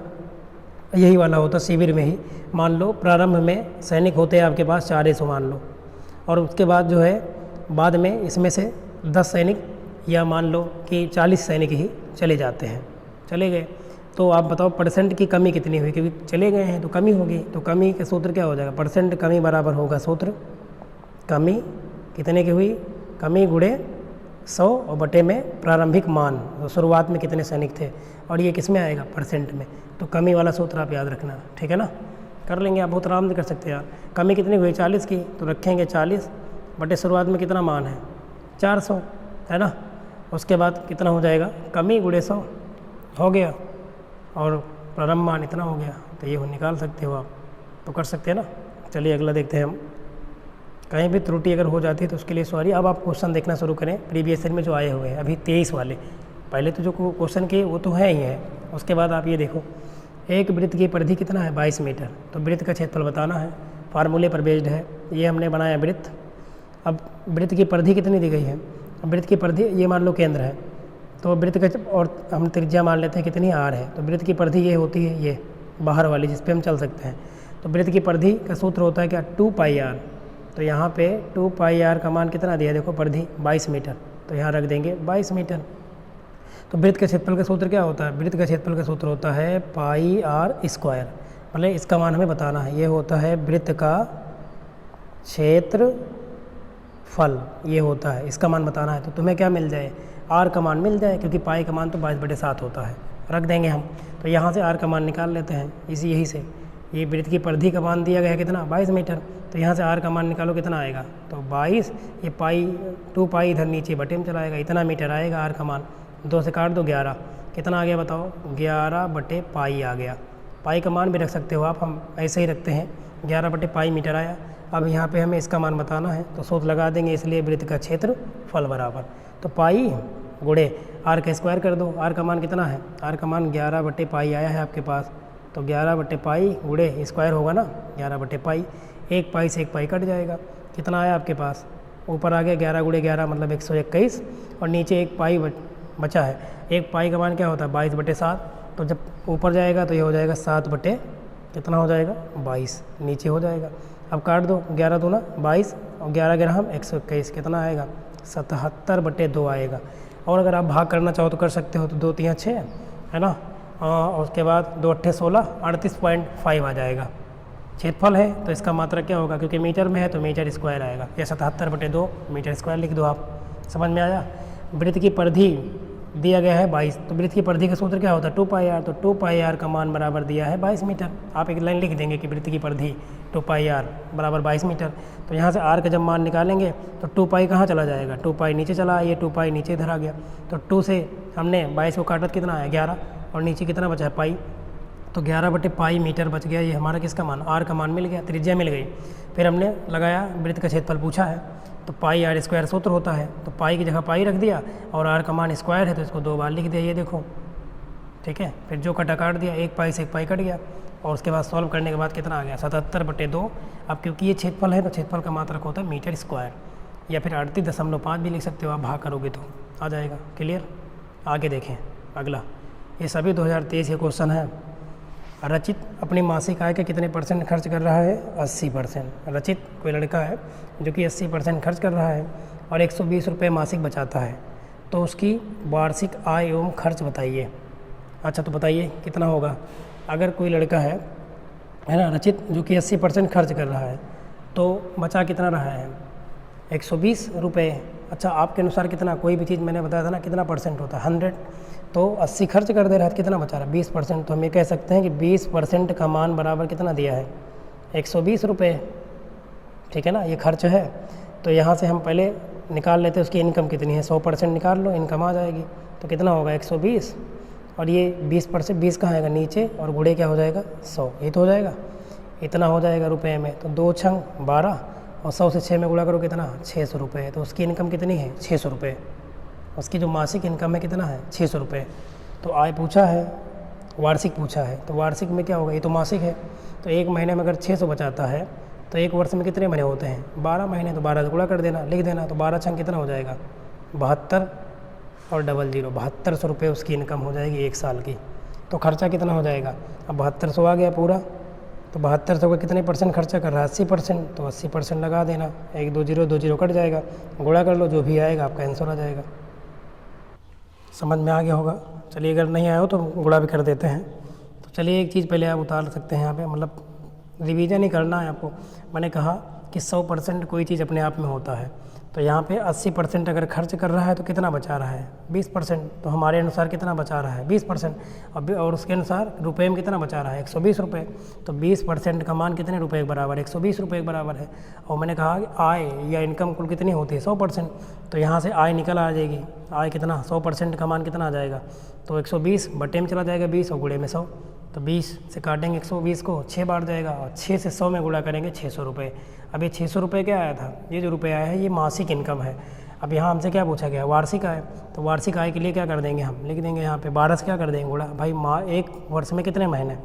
A: यही वाला होता शिविर में ही, मान लो प्रारंभ में सैनिक होते हैं आपके पास 400 मान लो, और उसके बाद जो है बाद में इसमें से 10 सैनिक या मान लो कि 40 सैनिक ही चले जाते हैं, चले गए। तो आप बताओ परसेंट की कमी कितनी हुई, क्योंकि चले गए हैं तो कमी होगी। तो कमी का सूत्र क्या हो जाएगा, परसेंट कमी बराबर होगा सूत्र, कमी कितने की हुई, कमी गुणे 100 और बटे में प्रारंभिक मान, तो शुरुआत में कितने सैनिक थे, और ये किस में आएगा, परसेंट में। तो कमी वाला सूत्र आप याद रखना, ठीक है ना, कर लेंगे आप, बहुत आराम से कर सकते हैं यार। कमी कितनी हुई, 40 की, तो रखेंगे 40 बटे शुरुआत में कितना मान है, 400, है ना। उसके बाद कितना हो जाएगा, कमी गुणे 100 हो गया, और प्रारंभ मान इतना हो गया। तो ये निकाल सकते हो आप, तो कर सकते हैं ना। चलिए अगला देखते हैं हम। कहीं भी त्रुटि अगर हो जाती है तो उसके लिए सॉरी। अब आप क्वेश्चन देखना शुरू करें प्रीवियस ईयर में जो आए हुए हैं, अभी 23 वाले। पहले तो जो क्वेश्चन किए वो तो है ही है, उसके बाद आप ये देखो, एक वृत्त की परिधि कितना है, 22 मीटर। तो वृत्त का क्षेत्रफल बताना है, फार्मूले पर बेस्ड है। ये हमने बनाया वृत्त। अब वृत्त की परिधि कितनी दी गई है, वृत्त की परिधि ये मान लो केंद्र है, तो वृत्त का, और हम त्रिज्या मान लेते हैं कितनी, r है। तो वृत्त की परिधि ये होती है, ये बाहर वाली जिस पे हम चल सकते हैं। तो वृत्त की परिधि का सूत्र होता है क्या, 2πr। तो यहाँ पे 2πr का मान कितना दिया है, देखो परिधि 22 मीटर, तो यहाँ रख देंगे 22 मीटर। तो वृत्त के क्षेत्रफल का सूत्र क्या होता है, वृत्त का क्षेत्रफल का सूत्र होता है πr², मतलब इसका मान हमें बताना है। ये होता है वृत्त का क्षेत्रफल, ये होता है, इसका मान बताना है। तो तुम्हें क्या मिल जाए, r का मान मिल जाए, क्योंकि पाई का मान तो 22/7 होता है, रख देंगे हम। तो यहाँ से r का मान निकाल लेते हैं, यही से ये वृत्त की परिधि का मान दिया गया है कितना 22 मीटर। तो यहाँ से आर का मान निकालो कितना आएगा, तो 22, ये पाई 2 पाई इधर नीचे बटे में चला आएगा, इतना मीटर आएगा आर का मान। 2 से काट दो 11, कितना आ गया बताओ, 11 बटे पाई आ गया। पाई का मान भी रख सकते हो आप, हम ऐसे ही रखते हैं, 11 बटे पाई मीटर आया। अब यहाँ पे हमें इसका मान बताना है तो सूत्र लगा देंगे, इसलिए वृत्त का क्षेत्रफल बराबर, तो पाई गुणे आर का स्क्वायर कर दो। आर का मान कितना है, आर का मान 11 बटे पाई आया है आपके पास, तो 11 बटे पाई गुणे स्क्वायर होगा ना 11 बटे पाई, एक पाई से एक पाई कट जाएगा, कितना आया आपके पास, ऊपर आ गया 11 गुणे 11 मतलब 121, और नीचे एक पाई बचा है। एक पाई का मान क्या होता है 22 बटे 7, तो जब ऊपर जाएगा तो ये हो जाएगा 7 बटे कितना हो जाएगा 22, नीचे हो जाएगा। अब काट दो, 11 दूना 22 और 11 ग्राम 121, कितना आएगा 77 बटे 2 आएगा। और अगर आप भाग करना चाहो तो कर सकते हो, तो 2 3 6 है ना, और उसके बाद 2 8 16 38.5 आ जाएगा। क्षेत्रफल है तो इसका मात्रा क्या होगा, क्योंकि मीटर में है तो मीटर स्क्वायर आएगा, या 77 बटे 2 मीटर स्क्वायर लिख दो आप। समझ में आया। वृत्त की परिधि दिया गया है 22, तो वृत्त की परिधि का सूत्र क्या होता है 2 पाई आर, तो 2 पाई आर का मान बराबर दिया है 22 मीटर। आप एक लाइन लिख देंगे कि वृत्त की परिधि 2 पाई आर बराबर 22 मीटर। तो यहाँ से आर का जब मान निकालेंगे तो 2 पाई कहाँ चला जाएगा, 2 पाई नीचे चला, ये 2 पाई नीचे इधर आ गया, तो 2 से हमने 22 को काटा कितना आया 11, और नीचे कितना बचा है पाई, तो 11 बटे पाई मीटर बच गया। ये हमारा किसका मान, आर का मान मिल गया, त्रिज्या मिल गई। फिर हमने लगाया वृत्त का क्षेत्रफल पूछा है, तो पाई आर स्क्वायर सूत्र होता है, तो पाई की जगह पाई रख दिया, और आर का मान स्क्वायर है तो इसको 2 बार लिख दिया, ये देखो ठीक है। फिर जो कटा काट दिया, एक पाई से एक पाई कट गया, और उसके बाद सॉल्व करने के बाद कितना आ गया 77 बटे 2। अब क्योंकि ये क्षेत्रफल है तो क्षेत्रफल का मात्रक होता है मीटर स्क्वायर, या फिर 38.5 भी लिख सकते हो आप, भाग करोगे तो आ जाएगा। क्लियर। आगे देखें अगला, ये सभी 2023 के क्वेश्चन है। रचित अपनी मासिक आय के कितने % खर्च कर रहा है, 80%। रचित कोई लड़का है जो कि 80% खर्च कर रहा है और 120 रुपये मासिक बचाता है, तो उसकी वार्षिक आय एवं खर्च बताइए। अच्छा तो बताइए कितना होगा। अगर कोई लड़का है ना रचित, जो कि 80% खर्च कर रहा है, तो बचा कितना रहा है 120 रुपये। अच्छा आपके अनुसार कितना, कोई भी चीज़ मैंने बताया था ना कितना % होता है 100, तो 80 खर्च कर दे रहा है, कितना बचा रहा है 20%। तो हम ये कह सकते हैं कि 20% का मान बराबर कितना दिया है 120 रुपये, ठीक है ना। ये खर्च है, तो यहाँ से हम पहले निकाल लेते हैं उसकी इनकम कितनी है, 100% निकाल लो, इनकम आ जाएगी। तो कितना होगा 120, और ये 20%, 20 कहाँ आएगा नीचे, और गुणे क्या हो जाएगा 100, ये तो हो जाएगा, इतना हो जाएगा रुपये में। तो 2 छंग 12, और 100 से 6 में गुणा करो कितना 600 रुपये। तो उसकी इनकम कितनी है 600 रुपये, उसकी जो मासिक इनकम है कितना है 600 रुपये। तो आय पूछा है, वार्षिक पूछा है, तो वार्षिक में क्या होगा, ये तो मासिक है, तो एक महीने में अगर 600 बचाता है तो एक वर्ष में कितने महीने होते हैं 12 महीने, तो 12 से गुणा कर देना, लिख देना। तो 12 छंग कितना हो जाएगा 72 और 00, 7200 रुपये उसकी इनकम हो जाएगी एक साल की। तो खर्चा कितना हो जाएगा, अब 7200 आ गया पूरा, तो 7200 का कितने % खर्चा कर रहा है 80%, तो 80% लगा देना, 1 2 0 2 0 कट जाएगा, गुणा कर लो, जो भी आएगा आपका आंसर आ जाएगा। समझ में आ गया होगा। चलिए अगर नहीं आया हो तो गुणा भी कर देते हैं। तो चलिए एक चीज़ पहले आप उतार सकते हैं यहाँ पे, मतलब रिवीजन ही करना है आपको। मैंने कहा कि 100% कोई चीज़ अपने आप में होता है, तो यहाँ पे 80% अगर खर्च कर रहा है तो कितना बचा रहा है 20%, तो हमारे अनुसार कितना बचा रहा है 20%, और उसके अनुसार रुपये में कितना बचा रहा है 120 रुपये। तो 20% का मान कितने रुपये के बराबर 120 रुपये के बराबर है। और मैंने कहा कि आय या इनकम कुल कितनी होती है 100%, तो यहाँ से आय निकल आ जाएगी, आय कितना 100% का मान कितना आ जाएगा, तो 120 बटे में चला जाएगा 20 और गुणे में 100, तो 20 से काटेंगे 120 को 6 बार जाएगा, और 6 से 100 में गुणा करेंगे 600 रुपये। अब ये 600 रुपये क्या आया था, ये जो रुपये आया है ये मासिक इनकम है। अब यहाँ हमसे क्या पूछा गया वार्षिक आय, तो वार्षिक आय के लिए क्या कर देंगे हम, लिख देंगे यहाँ पे 12 से क्या कर देंगे गुणा, भाई एक वर्ष में कितने महीने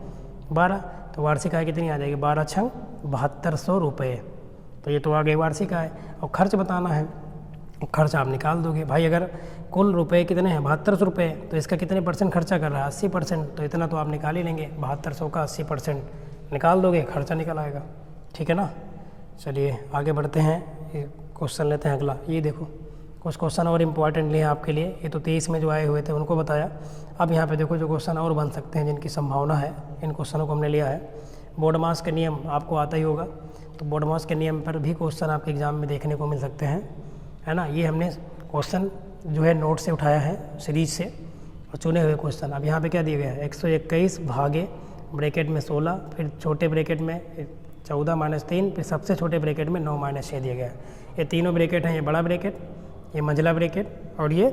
A: 12, तो वार्षिक आय कितनी आ जाएगी 12 छंग 7200 रुपये। तो ये तो आ गई वार्षिक आय। और खर्च बताना है, खर्च आप निकाल दोगे। भाई अगर कुल रुपए कितने हैं 7200 रुपये, तो इसका कितने % खर्चा कर रहा है 80%, तो इतना तो आप निकाल ही लेंगे, 7200 का 80% निकाल दोगे, खर्चा निकल आएगा, ठीक है ना। चलिए आगे बढ़ते हैं, क्वेश्चन लेते हैं अगला। ये देखो कुछ क्वेश्चन और इम्पॉर्टेंट लिए आपके लिए, ये तो 23 में जो आए हुए थे उनको बताया। अब यहाँ पे देखो जो क्वेश्चन और बन सकते हैं जिनकी संभावना है, इन क्वेश्चनों को हमने लिया है। बोर्डमास के नियम आपको आता ही होगा, तो बोर्डमास के नियम पर भी क्वेश्चन आपके एग्जाम में देखने को मिल सकते हैं, है ना। ये हमने क्वेश्चन जो है नोट से उठाया है सीरीज से, और चुने हुए क्वेश्चन। अब यहाँ पे क्या दिया गया है 121 भागे ब्रैकेट में 16, फिर छोटे ब्रैकेट में 14 माइनस 3, फिर सबसे छोटे ब्रैकेट में 9 माइनस 6 दिया गया है। ये तीनों ब्रैकेट हैं, ये बड़ा ब्रैकेट, ये मंझला ब्रैकेट और ये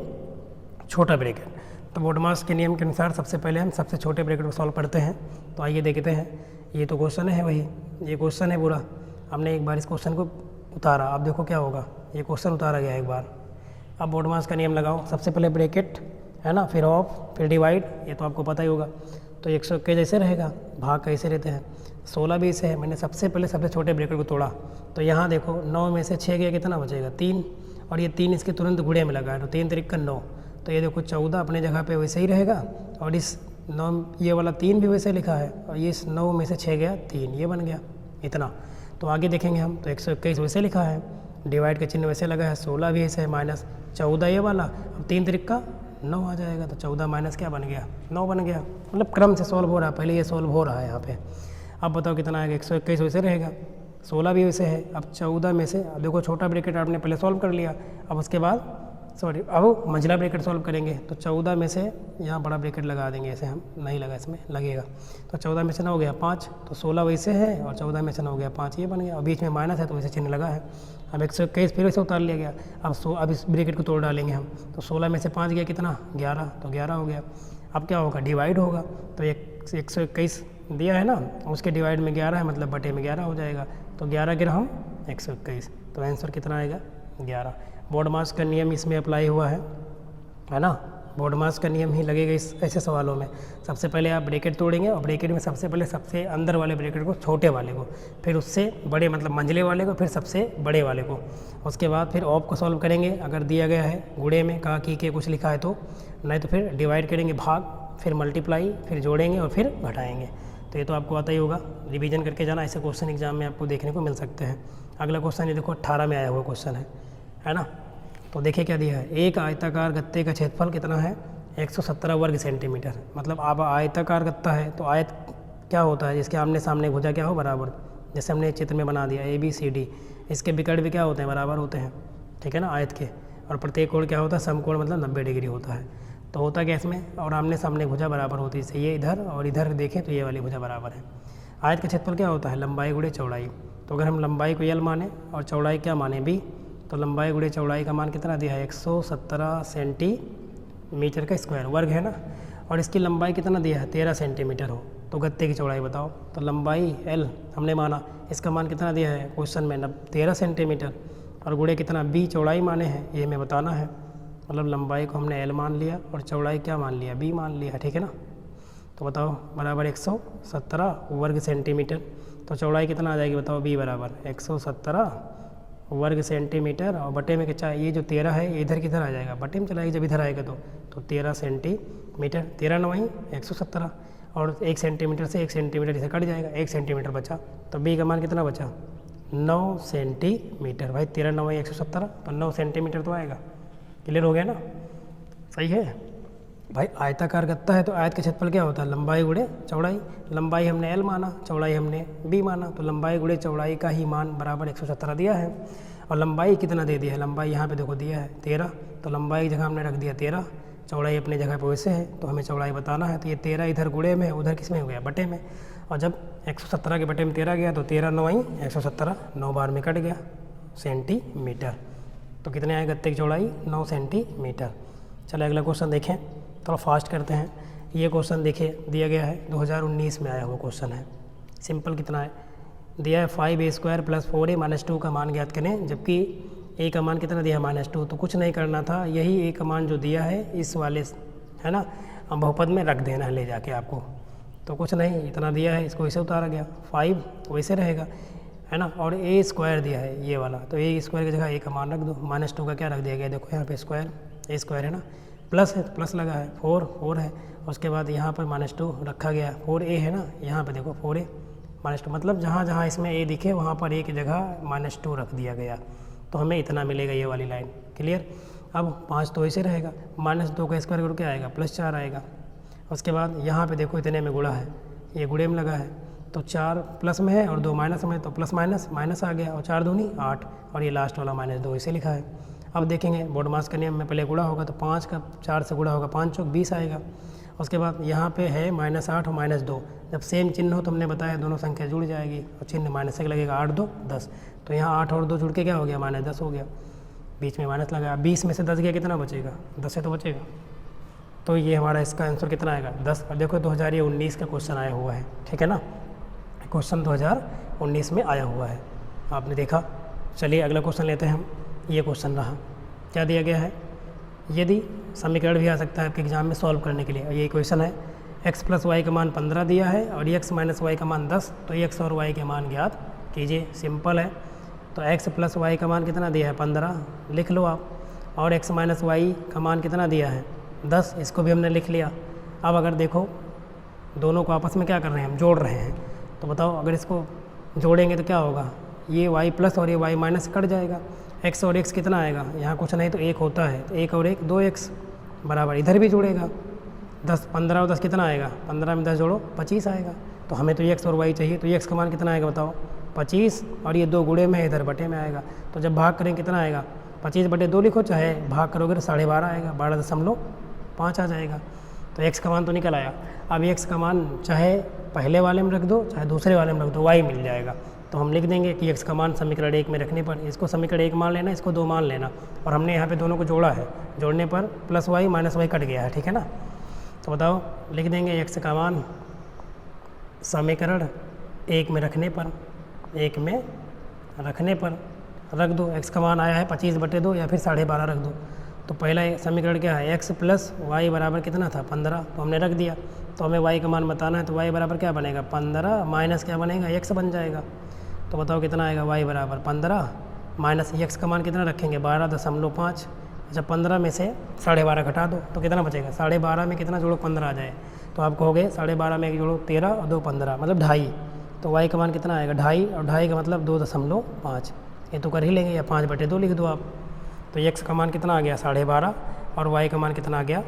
A: छोटा ब्रैकेट। तो बोडमास के नियम के अनुसार सबसे पहले हम सबसे छोटे ब्रैकेट को सॉल्व करते हैं। तो आइए देखते हैं, ये तो क्वेश्चन है वही, ये क्वेश्चन है पूरा। हमने एक बार इस क्वेश्चन को उतारा, अब देखो क्या होगा, ये क्वेश्चन उतारा गया एक बार। अब बोडमास का नियम लगाओ, सबसे पहले ब्रैकेट है ना, फिर ऑफ, फिर डिवाइड, ये तो आपको पता ही होगा। तो 121 जैसे रहेगा, भाग कैसे रहते हैं, 16 भी ऐसे है। मैंने सबसे पहले सबसे छोटे ब्रैकेट को तोड़ा, तो यहाँ देखो 9 में से 6 गया, कितना बचेगा 3, और ये 3 इसके तुरंत गुणे में लगा है, तो 3 3 9, तो ये देखो 14 अपने जगह पे वैसे ही रहेगा, और इस 9 ये वाला 3 भी वैसे लिखा है, और ये इस 9 में से 6 गया 3, ये बन गया इतना। तो आगे देखेंगे हम, तो 121 वैसे लिखा है, डिवाइड का चिन्ह वैसे लगा है, 16 भी ऐसे है, माइनस 14 ये वाला, अब 3 3 9 आ जाएगा, तो 14 माइनस क्या बन गया 9 बन गया। मतलब क्रम से सॉल्व हो रहा है, पहले ये सॉल्व हो रहा है यहाँ पे। अब बताओ कितना आएगा, 121 वैसे रहेगा, 16 भी वैसे है, अब 14 में से, अब देखो छोटा ब्रैकेट आपने पहले सॉल्व कर लिया, अब उसके बाद अब मंझला ब्रैकेट सॉल्व करेंगे। तो 14 में से यहाँ बड़ा ब्रैकेट लगा देंगे, ऐसे हम नहीं लगा, इसमें लगेगा। तो 14 में से 9 हो गया 5, तो 16 वैसे है, और 14 में से 9 हो गया 5, ये बन गया, और बीच में माइनस है तो वैसे चिन्ह लगा है। अब 121 फिर वैसे उतार लिया गया। अब इस ब्रैकेट को तोड़ डालेंगे हम, तो 16 में से 5 गया कितना 11, तो 11 हो गया। अब क्या होगा, डिवाइड होगा, तो 121 दिया है ना, उसके डिवाइड में 11 है, मतलब बटे में 11 हो जाएगा, तो 11 गिरा हम 121, तो आंसर कितना आएगा 11। बोडमास का नियम इसमें अप्लाई हुआ है ना, बोडमास का नियम ही लगेगा इस ऐसे सवालों में। सबसे पहले आप ब्रैकेट तोड़ेंगे, और ब्रैकेट में सबसे पहले सबसे अंदर वाले ब्रैकेट को, छोटे वाले को, फिर उससे बड़े मतलब मंझले वाले को, फिर सबसे बड़े वाले को, उसके बाद फिर ऑफ को सॉल्व करेंगे अगर दिया गया है गुणे में का की के कुछ लिखा है तो, नहीं तो फिर डिवाइड करेंगे भाग, फिर मल्टीप्लाई, फिर जोड़ेंगे और फिर घटाएंगे। तो ये तो आपको आता ही होगा, रिवीजन करके जाना, ऐसे क्वेश्चन एग्जाम में आपको देखने को मिल सकते हैं। अगला क्वेश्चन ये देखो 18 में आया हुआ क्वेश्चन है ना। तो देखिए क्या दिया है, एक आयताकार गत्ते का क्षेत्रफल कितना है 117 वर्ग सेंटीमीटर। मतलब अब आयताकार गत्ता है तो आयत क्या होता है, जिसके आमने सामने भुजा क्या हो बराबर, जैसे हमने चित्र में बना दिया ABCD, इसके विकर्ण भी क्या होते हैं बराबर होते हैं, ठीक है ना आयत के, और प्रत्येक कोण क्या होता है समकोण, मतलब 90 डिग्री होता है। तो होता क्या इसमें, और आमने सामने भुजा बराबर होती है, जैसे ये इधर और इधर देखें तो ये वाली भुजा बराबर है। आयत का क्षेत्रफल क्या होता है लंबाई गुणे चौड़ाई। तो अगर हम लंबाई को L माने और चौड़ाई क्या माने B, तो लंबाई गुणे चौड़ाई का मान कितना दिया है 117 सेंटीमीटर का स्क्वायर, वर्ग है ना, और इसकी लंबाई कितना दिया है 13 सेंटीमीटर हो। तो गत्ते की चौड़ाई बताओ, तो लंबाई L हमने माना, इसका मान कितना दिया है क्वेश्चन में 13 सेंटीमीटर, और गुणे कितना B चौड़ाई माने हैं, ये हमें बताना है। मतलब लंबाई को हमने L मान लिया और चौड़ाई क्या मान लिया B मान लिया, ठीक है ना। तो बताओ बराबर 117 वर्ग सेंटीमीटर, तो चौड़ाई कितना आ जाएगी बताओ B बराबर 117 वर्ग सेंटीमीटर, और बटे में क्या, ये जो 13 है ये इधर किधर आ जाएगा, बटे में चलाएगा जब इधर आएगा तो 13 सेंटीमीटर, 13 9 वहीं 117, और 1 सेंटीमीटर से 1 सेंटीमीटर इसे कट जाएगा, 1 सेंटीमीटर बचा, तो B का मान कितना बचा 9 सेंटीमीटर। भाई 13 9 वहीं 117, तो 9 सेंटीमीटर तो आएगा। क्लियर हो गया ना, सही है भाई। आयताकार गत्ता है तो आयत का क्षेत्रफल क्या होता है लंबाई गुणे चौड़ाई, लंबाई हमने L माना, चौड़ाई हमने B माना, तो लंबाई गुणे चौड़ाई का ही मान बराबर 117 दिया है। और लंबाई कितना दे दिया है, लंबाई यहाँ पे देखो दिया है 13, तो लंबाई की जगह हमने रख दिया 13, चौड़ाई अपने जगह पे वैसे है, तो हमें चौड़ाई बताना है। तो ये 13 इधर गुणे में, उधर किस में हो गया बटे में, और जब 117 के बटे में 13 गया तो 13 9 वहीं 117, 9 बार में कट गया सेंटीमीटर। तो कितने आए गत्ते की चौड़ाई 9 सेंटीमीटर। चलो अगला क्वेश्चन देखें, थोड़ा फास्ट करते हैं। ये क्वेश्चन देखिए दिया गया है 2019 में आया हुआ क्वेश्चन है, सिंपल कितना है दिया है 5a² + 4a - 2 का मान ज्ञात करें, जबकि a का मान कितना दिया है -2। तो कुछ नहीं करना था, यही a का मान जो दिया है इस वाले है ना बहुपद में रख देना है ले जाके आपको। तो कुछ नहीं, इतना दिया है, इसको इसे उतारा गया, 5 वैसे रहेगा है ना, और a² दिया है ये वाला, तो a² की जगह a का मान रख दो, -2 का क्या रख दिया गया देखो यहाँ पे स्क्वायर, a² है ना, प्लस है तो प्लस लगा है, 4 है, उसके बाद यहाँ पर -2 रखा गया, 4a है ना, यहाँ पे देखो 4a -2, मतलब जहाँ जहाँ इसमें a दिखे वहाँ पर a की जगह -2 रख दिया गया, तो हमें इतना मिलेगा ये वाली लाइन। क्लियर। अब 5 तो ऐसे रहेगा, -2 का स्क्वायर क्या आएगा +4 आएगा, उसके बाद यहाँ पे देखो इतने में गुणा है, ये गुणे में लगा है, तो 4 प्लस में है और 2 माइनस में, तो प्लस माइनस आ गया, और 4 दूनी 8, और ये लास्ट वाला -2 इसे लिखा है। अब देखेंगे बोडमास के नियम में पहले गुणा होगा, तो 5 का 4 से गुणा होगा 5 चौक 20 आएगा, उसके बाद यहाँ पे है -8 और -2, जब सेम चिन्ह हो तो हमने बताया दोनों संख्या जुड़ जाएगी और चिन्ह माइनस एक लगेगा, 8 2 10, तो यहाँ 8 और 2 जुड़ के क्या हो गया, -10 हो गया, बीच में माइनस लगा। 20 में से 10 गया कितना बचेगा, 10 से तो बचेगा। तो ये हमारा इसका आंसर कितना आएगा, 10। और देखो 2019 का क्वेश्चन आया हुआ है, ठीक है ना, क्वेश्चन 2019 में आया हुआ है, आपने देखा। चलिए अगला क्वेश्चन लेते हैं हम। ये क्वेश्चन रहा, क्या दिया गया है, यदि समीकरण भी आ सकता है आपके एग्जाम में सॉल्व करने के लिए। ये क्वेश्चन है, x + y का मान 15 दिया है और x - y का मान 10, तो x और y के मान ज्ञात कीजिए। सिंपल है। तो x + y का मान कितना दिया है, 15, लिख लो आप। और x - y का मान कितना दिया है, 10, इसको भी हमने लिख लिया। अब अगर देखो दोनों को आपस में क्या कर रहे हैं, हम जोड़ रहे हैं, तो बताओ अगर इसको जोड़ेंगे तो क्या होगा, ये y+ और ये y- कट जाएगा। x और x कितना आएगा, यहाँ कुछ नहीं तो 1 होता है, तो 1 और 1 2x बराबर, इधर भी जुड़ेगा 10, 15 और 10 कितना आएगा, 15 में 10 जोड़ो 25 आएगा। तो हमें तो x और y चाहिए, तो x का मान कितना आएगा बताओ, 25, और ये 2 गुणे में है, इधर बटे में आएगा। तो जब भाग करें कितना आएगा, 25/2 लिखो, चाहे भाग करोगे तो 12.5 आएगा, 12.5 आ जाएगा। तो x का मान तो निकल आया। अब x का मान चाहे पहले वाले में रख दो चाहे दूसरे वाले में रख दो, y मिल जाएगा। तो हम लिख देंगे कि x का मान समीकरण 1 में रखने पर, इसको समीकरण 1 मान लेना, इसको 2 मान लेना, और हमने यहाँ पे दोनों को जोड़ा है, जोड़ने पर +y - y कट गया है, ठीक है ना। तो बताओ लिख देंगे x का मान समीकरण 1 में रखने पर, 1 में रखने पर रख दो। x का मान आया है 25/2 या फिर 12.5 रख दो। तो पहला समीकरण क्या है, x + y बराबर कितना था, 15, तो हमने रख दिया। तो हमें y का मान बताना है, तो y बराबर क्या बनेगा, 15 माइनस क्या बनेगा, x बन जाएगा। तो बताओ कितना आएगा, y बराबर 15 माइनस x का मान कितना रखेंगे, 12.5। अच्छा 15 में से 12.5 घटा दो तो कितना बचेगा, 12.5 में कितना जोड़ो, 15 आ जाए। तो आप कहोगे 12.5 में जोड़ो 13 और 2 15, मतलब 2.5। तो y का मान कितना आएगा, 2.5, और 2.5 का मतलब 2.5, ये तो कर ही लेंगे, या 5/2 लिख दो आप। तो x का मान कितना आ गया, 12.5, और y का मान कितना आ गया,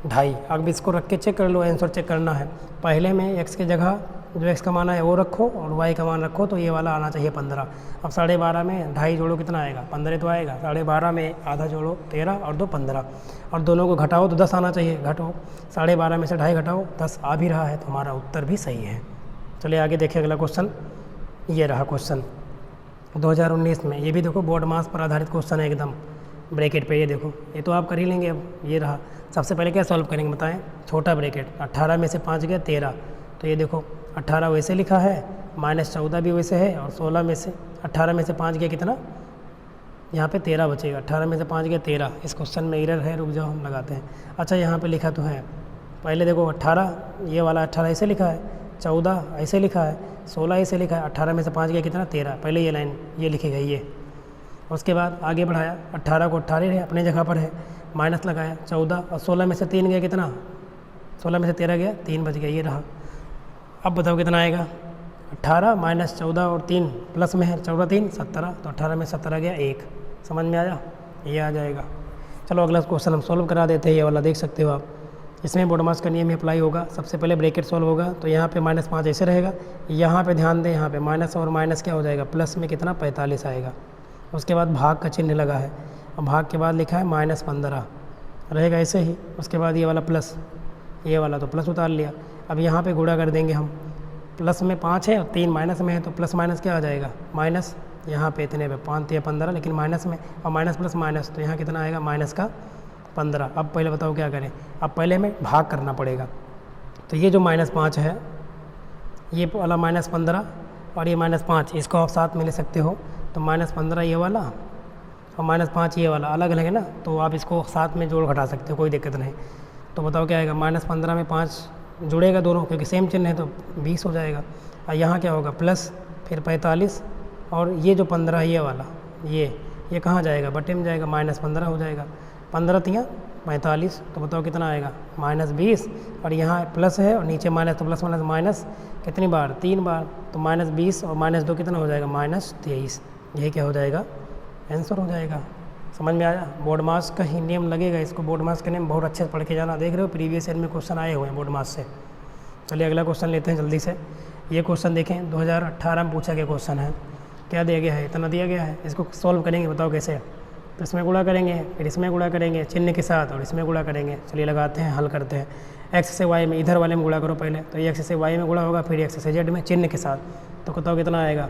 A: 2.5। अब इसको रख के चेक कर लो, आंसर चेक करना है। पहले में x की जगह जो x का मान है वो रखो और y का मान रखो, तो ये वाला आना चाहिए 15। अब 12.5 में 2.5 जोड़ो कितना आएगा, 15 तो आएगा। 12.5 में आधा जोड़ो 13 और 2 15, और दोनों को घटाओ तो 10 आना चाहिए, घटाओ 12.5 में से 2.5 घटाओ, 10 आ भी रहा है, तो हमारा उत्तर भी सही है। चलिए आगे देखिए अगला क्वेश्चन। ये रहा क्वेश्चन 2019 में, ये भी देखो बोर्ड मास पर आधारित क्वेश्चन है एकदम, ब्रैकेट पे, ये देखो ये तो आप कर ही लेंगे। अब ये रहा, सबसे पहले क्या सॉल्व करेंगे बताएं, छोटा ब्रैकेट, 18 में से 5 गया 13, तो ये देखो 18 वैसे लिखा है, -14 भी वैसे है, और 16 में से 18 में से 5 गया कितना, यहाँ पे 13 बचेगा। 18 में से 5 गया 13। इस क्वेश्चन में एरर है, रुक जाओ हम लगाते हैं। अच्छा यहाँ पे लिखा तो है, पहले देखो 18, ये वाला 18 ऐसे लिखा है, 14 ऐसे लिखा है, 16 ऐसे लिखा है, 18 में से 5 गया कितना, 13। पहले ये लाइन ये लिखी गई है। उसके बाद आगे बढ़ाया, 18 को 18 है अपने जगह पर है, माइनस लगाया 14, और 16 में से 3 गया कितना, 16 में से 13 गया, 3 बच गया, ये रहा। अब बताओ कितना आएगा, 18 माइनस 14 और 3 प्लस में है, 14 3 17, तो 18 में 17 गया 1। समझ में आया, ये आ जाएगा। चलो अगला क्वेश्चन हम सॉल्व करा देते हैं, ये वाला देख सकते हो आप। इसमें बोर्ड मास का नियम ही अप्लाई होगा। सबसे पहले ब्रैकेट सॉल्व होगा, तो यहाँ पे -5 ऐसे रहेगा, यहाँ पे ध्यान दें, यहाँ पे माइनस और माइनस क्या हो जाएगा, प्लस में कितना 45 आएगा। उसके बाद भाग का चिन्ह लगा है, और भाग के बाद लिखा है -15 रहेगा ऐसे ही। उसके बाद ये वाला प्लस, ये वाला तो प्लस उतार लिया। अब यहाँ पे गुणा कर देंगे हम, प्लस में 5 है और 3 माइनस में है, तो प्लस माइनस क्या आ जाएगा, माइनस। यहाँ पे इतने पे 5 या 15, लेकिन माइनस में, और माइनस प्लस माइनस, तो यहाँ कितना आएगा, -15। अब पहले बताओ क्या करें, अब पहले में भाग करना पड़ेगा। तो ये जो -5 है, ये वाला -15 और ये -5, इसको आप साथ में ले सकते हो। तो -15 ये वाला और -5 ये वाला अलग अलग है ना, तो आप इसको साथ में जोड़ घटा सकते हो, कोई दिक्कत नहीं। तो बताओ क्या आएगा, -15 में 5 जुड़ेगा दोनों, क्योंकि सेम चिन्ह है तो 20 हो जाएगा। और यहाँ क्या होगा, प्लस फिर 45, और ये जो 15 है ये वाला, ये कहाँ जाएगा, बटे में जाएगा, -15 हो जाएगा। 15 तियाँ 45, तो बताओ कितना आएगा, -20, और यहाँ प्लस है और नीचे माइनस, तो प्लस माइनस माइनस कितनी बार, 3 बार, तो -20 और -2 कितना हो जाएगा, -23। यही क्या हो जाएगा, आंसर हो जाएगा। समझ में आया, बोर्ड मास का ही नियम लगेगा, इसको बोर्ड मास के नियम बहुत अच्छे से पढ़ के जाना। देख रहे हो प्रीवियस ईयर में क्वेश्चन आए हुए हैं बोर्ड मास से। चलिए अगला क्वेश्चन लेते हैं जल्दी से। ये क्वेश्चन देखें, 2018 में पूछा गया क्वेश्चन है। क्या दिया गया है, इतना दिया गया है, इसको सॉल्व करेंगे, बताओ कैसे। तो इसमें गुणा करेंगे, फिर इसमें गुणा करेंगे चिन्ह के साथ, और इसमें गुणा करेंगे। चलिए लगाते हैं, हल करते हैं। एक्स से वाई में इधर वाले में गुणा करो पहले, तो ये एक्स से वाई में गुणा होगा, फिर एक्स से जेड में चिन्ह के साथ, तो बताओ कितना आएगा,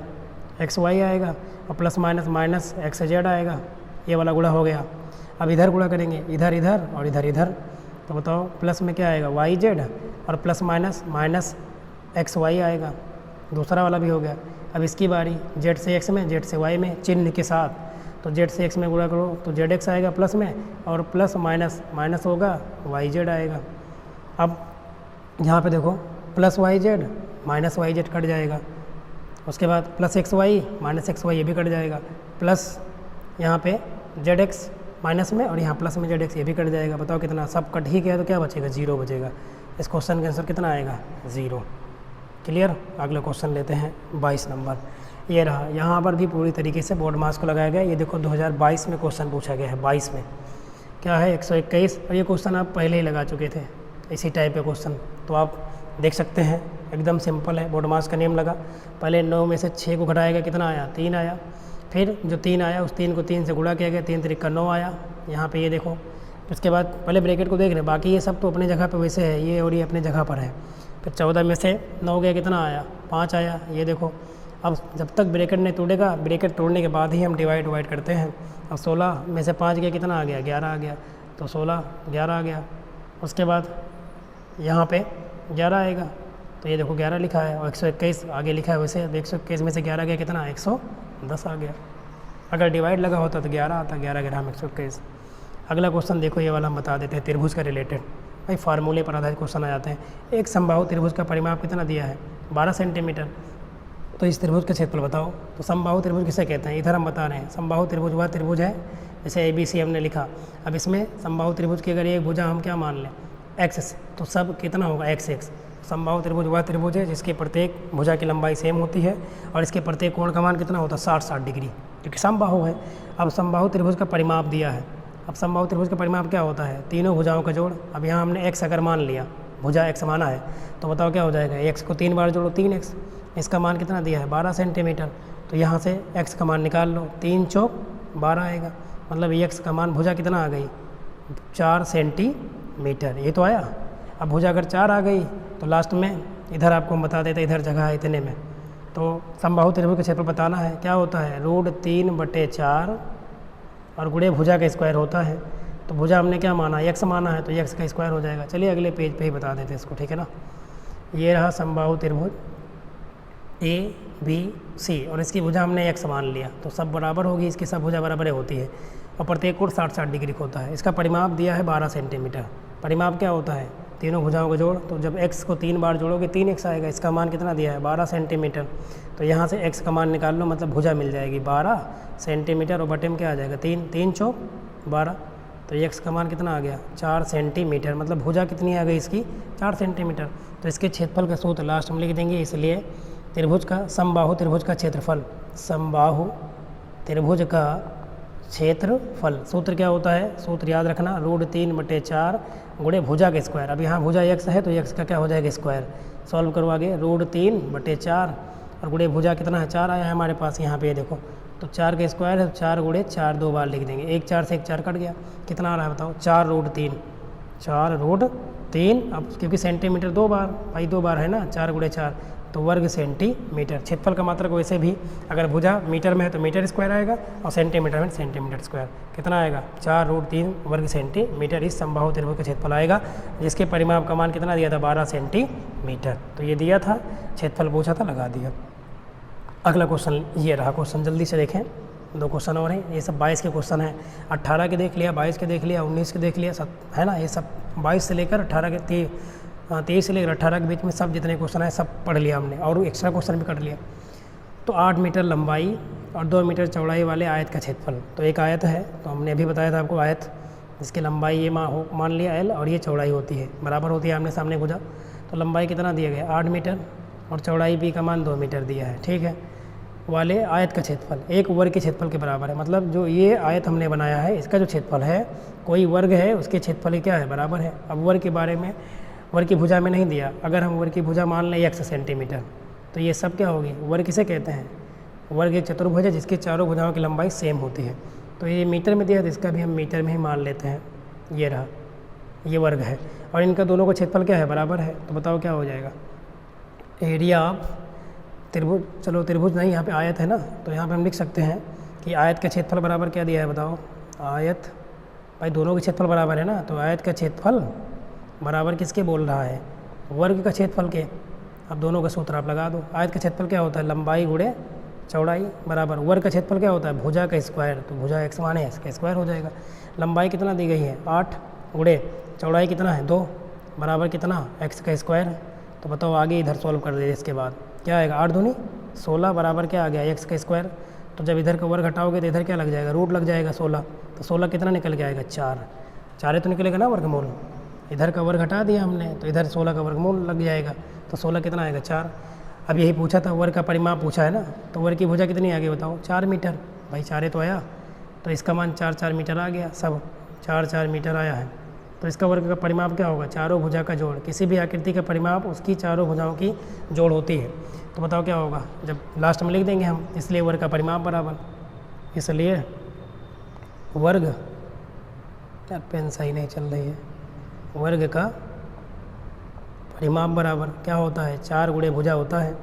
A: एक्स वाई आएगा और plus minus minus x Z आएगा, ये वाला गुणा हो गया। अब इधर गुणा करेंगे, इधर इधर और इधर इधर, तो बताओ प्लस में क्या आएगा वाई जेड और plus minus minus X Y आएगा, दूसरा वाला भी हो गया। अब इसकी बारी जेड से एक्स में जेड से वाई में चिन्ह के साथ, तो जेड से एक्स में गुणा करो तो जेड एक्स आएगा प्लस में और प्लस माइनस माइनस होगा वाई जेड आएगा। अब यहाँ पे देखो plus Y Z minus Y Z cut जाएगा, उसके बाद plus X Y minus X Y ये भी कट जाएगा, प्लस यहाँ पे जेड एक्स माइनस में और यहाँ प्लस में जेड एक्स ये भी कट जाएगा। बताओ कितना, सब कट ही गया तो क्या बचेगा, जीरो बचेगा। इस क्वेश्चन का आंसर कितना आएगा, जीरो। क्लियर। अगला क्वेश्चन लेते हैं 22 नंबर, ये रहा। यहाँ पर भी पूरी तरीके से बोर्ड मार्क्स को लगाया गया। ये देखो 2022 में क्वेश्चन पूछा गया है, 22 में क्या है 121, और ये क्वेश्चन आप पहले ही लगा चुके थे इसी टाइप के क्वेश्चन, तो आप देख सकते हैं एकदम सिंपल है। बोर्ड मार्क्स का नियम लगा, पहले 9 में से 6 को घटाया गया, कितना आया 3 आया, फिर जो 3 आया उस 3 को 3 से गुणा किया गया, 3 3 का 9 आया यहाँ पे, ये देखो। उसके बाद पहले ब्रैकेट को देख रहे, बाकी ये सब तो अपनी जगह पे वैसे है, ये और ये अपनी जगह पर है। फिर 14 में से 9 गया, कितना आया 5 आया, ये देखो। अब जब तक ब्रैकेट नहीं टूटेगा, ब्रैकेट तोड़ने के बाद ही हम डिवाइड करते हैं। अब 16 में से 5 गया, कितना आ गया 11 आ गया, तो 16 11 आ गया। उसके बाद यहाँ पे 11 आएगा, तो ये देखो 11 लिखा है, और 121 आगे लिखा है वैसे। 121 में से 11 गया, कितना 110 आ गया। अगर डिवाइड लगा होता तो 11 आता, 11 ग्राम 121। अगला क्वेश्चन देखो, ये वाला हम बता देते हैं त्रिभुज का रिलेटेड, भाई फार्मूले पर आधारित क्वेश्चन आ जाते हैं। एक समबाहु त्रिभुज का परिमाप कितना दिया है 12 सेंटीमीटर, तो इस त्रिभुज का क्षेत्रफल बताओ। तो समबाहु त्रिभुज किसे कहते हैं, इधर हम बता रहे हैं समबाहु त्रिभुज वह त्रिभुज है जैसे ABC हमने लिखा। अब इसमें समबाहु त्रिभुज की अगर एक भुजा हम क्या मान लें एक्स, तो सब कितना होगा x। समबाहु त्रिभुज वह त्रिभुज है जिसकी प्रत्येक भुजा की लंबाई सेम होती है और इसके प्रत्येक कोण का मान कितना होता है 60 डिग्री, क्योंकि समबाहु है। अब समबाहु त्रिभुज का परिमाप दिया है। अब समबाहु त्रिभुज का परिमाप क्या होता है, तीनों भुजाओं का जोड़। अब यहाँ हमने x अगर मान लिया, भुजा x माना है, तो बताओ क्या हो जाएगा, x को 3 बार जोड़ो 3x, इसका मान कितना दिया है 12 सेंटीमीटर, तो यहाँ से x का मान निकाल लो, 3 चौक 12 आएगा, मतलब x का मान भुजा कितना आ गई 4 सेंटीमीटर, ये तो आया। अब भुजा अगर 4 आ गई तो लास्ट में इधर आपको हम बता देते, इधर जगह है इतने में, तो समबाहु त्रिभुज का क्षेत्रफल बताना है, क्या होता है √3/4 और गुणे भुजा का स्क्वायर होता है। तो भुजा हमने क्या माना x माना है, तो x का स्क्वायर हो जाएगा। चलिए अगले पेज पे ही बता देते हैं इसको, ठीक है ना। ये रहा समबाहु त्रिभुज ABC और इसकी भुजा हमने x मान लिया, तो सब बराबर होगी, इसकी सब भुजा बराबर होती है और प्रत्येक कोण 60 डिग्री का होता है। इसका परिमाप दिया है 12 सेंटीमीटर। परिमाप क्या होता है, तीनों भुजाओं का जोड़, तो जब x को 3 बार जोड़ोगे 3x आएगा। इसका मान कितना दिया है 12 सेंटीमीटर, तो यहाँ से x का मान निकाल लो, मतलब भुजा मिल जाएगी 12 सेंटीमीटर और बटे में क्या आ जाएगा 3 चौक 12, तो x का मान कितना आ गया 4 सेंटीमीटर, मतलब भुजा कितनी आ गई इसकी 4 सेंटीमीटर। तो इसके क्षेत्रफल का सूत्र लास्ट में लिख देंगे, इसलिए त्रिभुज का समबाहु त्रिभुज का क्षेत्रफल, समबाहु त्रिभुज का क्षेत्रफल सूत्र क्या होता है, सूत्र याद रखना √3/4 गुणे भुजा के स्क्वायर। अब यहाँ भुजा x है तो x का क्या हो जाएगा स्क्वायर, सॉल्व करो आगे, √3/4 और गुणे भुजा कितना है 4 आया है हमारे पास यहाँ पे, देखो तो 4 का स्क्वायर है, 4 गुणे 4 2 बार लिख देंगे, 1 4 से 1 4 कट गया, कितना आ रहा है बताओ 4√3। अब क्योंकि सेंटीमीटर 2 बार, भाई 2 बार है ना, 4 गुणे 4 तो वर्ग सेंटीमीटर। क्षेत्रफल का मात्रक वैसे भी अगर भुजा मीटर में है तो मीटर स्क्वायर आएगा और सेंटीमीटर में सेंटीमीटर स्क्वायर, कितना आएगा 4√3 वर्ग सेंटीमीटर। इस समबाहु त्रिभुज का क्षेत्रफल आएगा जिसके परिमाप का मान कितना दिया था 12 सेंटीमीटर, तो ये दिया था, क्षेत्रफल पूछा था, लगा दिया। अगला क्वेश्चन ये रहा, क्वेश्चन जल्दी से देखें, 2 क्वेश्चन और हैं, ये सब 22 के क्वेश्चन हैं। 18 के देख लिया, 22 के देख लिया, 19 के देख लिया, सब है ना, ये सब 22 से लेकर 18 के 23 से लेकर 18 के बीच में सब जितने क्वेश्चन हैं सब पढ़ लिया हमने और एक्स्ट्रा क्वेश्चन भी कर लिया। तो 8 मीटर लंबाई और 2 मीटर चौड़ाई वाले आयत का क्षेत्रफल, तो एक आयत है, तो हमने अभी बताया था आपको आयत, जिसकी लंबाई ये मान लिया L और ये चौड़ाई होती है, बराबर होती है आमने सामने भुजा। तो लंबाई कितना दिया गया 8 मीटर और चौड़ाई B का मान 2 मीटर दिया है, ठीक है, वाले आयत का क्षेत्रफल एक वर्ग के क्षेत्रफल के बराबर है। मतलब जो ये आयत हमने बनाया है इसका जो क्षेत्रफल है, कोई वर्ग है उसके क्षेत्रफल क्या है बराबर है। अब वर्ग के बारे में, वर्ग की भुजा में नहीं दिया, अगर हम वर्ग की भुजा मान लें x सेंटीमीटर, तो ये सब क्या होगी, वर्ग किसे कहते हैं, वर्ग एक चतुर्भुज है जिसकी चारों भुजाओं की लंबाई सेम होती है। तो ये मीटर में दिया है तो इसका भी हम मीटर में ही मान लेते हैं, ये रहा, ये वर्ग है। और इनका दोनों का क्षेत्रफल क्या है, बराबर है। तो बताओ क्या हो जाएगा, एरिया ऑफ त्रिभुज, चलो त्रिभुज नहीं, यहाँ पे आयत है ना, तो यहाँ पे हम लिख सकते हैं कि आयत का क्षेत्रफल बराबर क्या दिया है, बताओ। आयत, भाई दोनों के क्षेत्रफल बराबर है ना, तो आयत का क्षेत्रफल बराबर किसके बोल रहा है, वर्ग का क्षेत्रफल के। अब दोनों का सूत्र आप लगा दो। आयत का क्षेत्रफल क्या होता है, लंबाई गुणे चौड़ाई बराबर वर्ग का क्षेत्रफल क्या होता है, भुजा का स्क्वायर। तो भुजा x माने इसका स्क्वायर हो जाएगा। लंबाई कितना दी गई है 8 गुणे चौड़ाई कितना है 2 बराबर कितना x का स्क्वायर। तो बताओ आगे इधर सॉल्व कर दे, इसके बाद क्या आएगा 8 दूनी 16 बराबर क्या आ गया x का स्क्वायर। तो जब इधर का वर्ग हटाओगे तो इधर क्या लग जाएगा, रूट लग जाएगा 16। तो 16 कितना निकल के आएगा 4, 4 तो निकलेगा ना वर्गमूल। इधर का वर्ग हटा दिया हमने तो इधर 16 का वर्गमूल लग जाएगा। तो 16 कितना आएगा 4। अब यही पूछा था, वर्ग का परिमाप पूछा है ना, तो वर्ग की भुजा कितनी आ गई बताओ 4 मीटर। भाई 4 तो आया, तो इसका मान 4 मीटर आ गया, सब 4 मीटर आया है। तो इसका वर्ग का परिमाप क्या होगा, चारों भुजा का जोड़। किसी भी आकृति का परिमाप उसकी चारों भुजाओं की जोड़ होती है। तो बताओ क्या होगा, जब लास्ट में लिख देंगे हम, इसलिए वर्ग का परिमाप बराबर, इसलिए वर्ग, यार पेन सही नहीं चल रही है, वर्ग का परिमाप बराबर क्या होता है 4 गुणे भुजा होता है।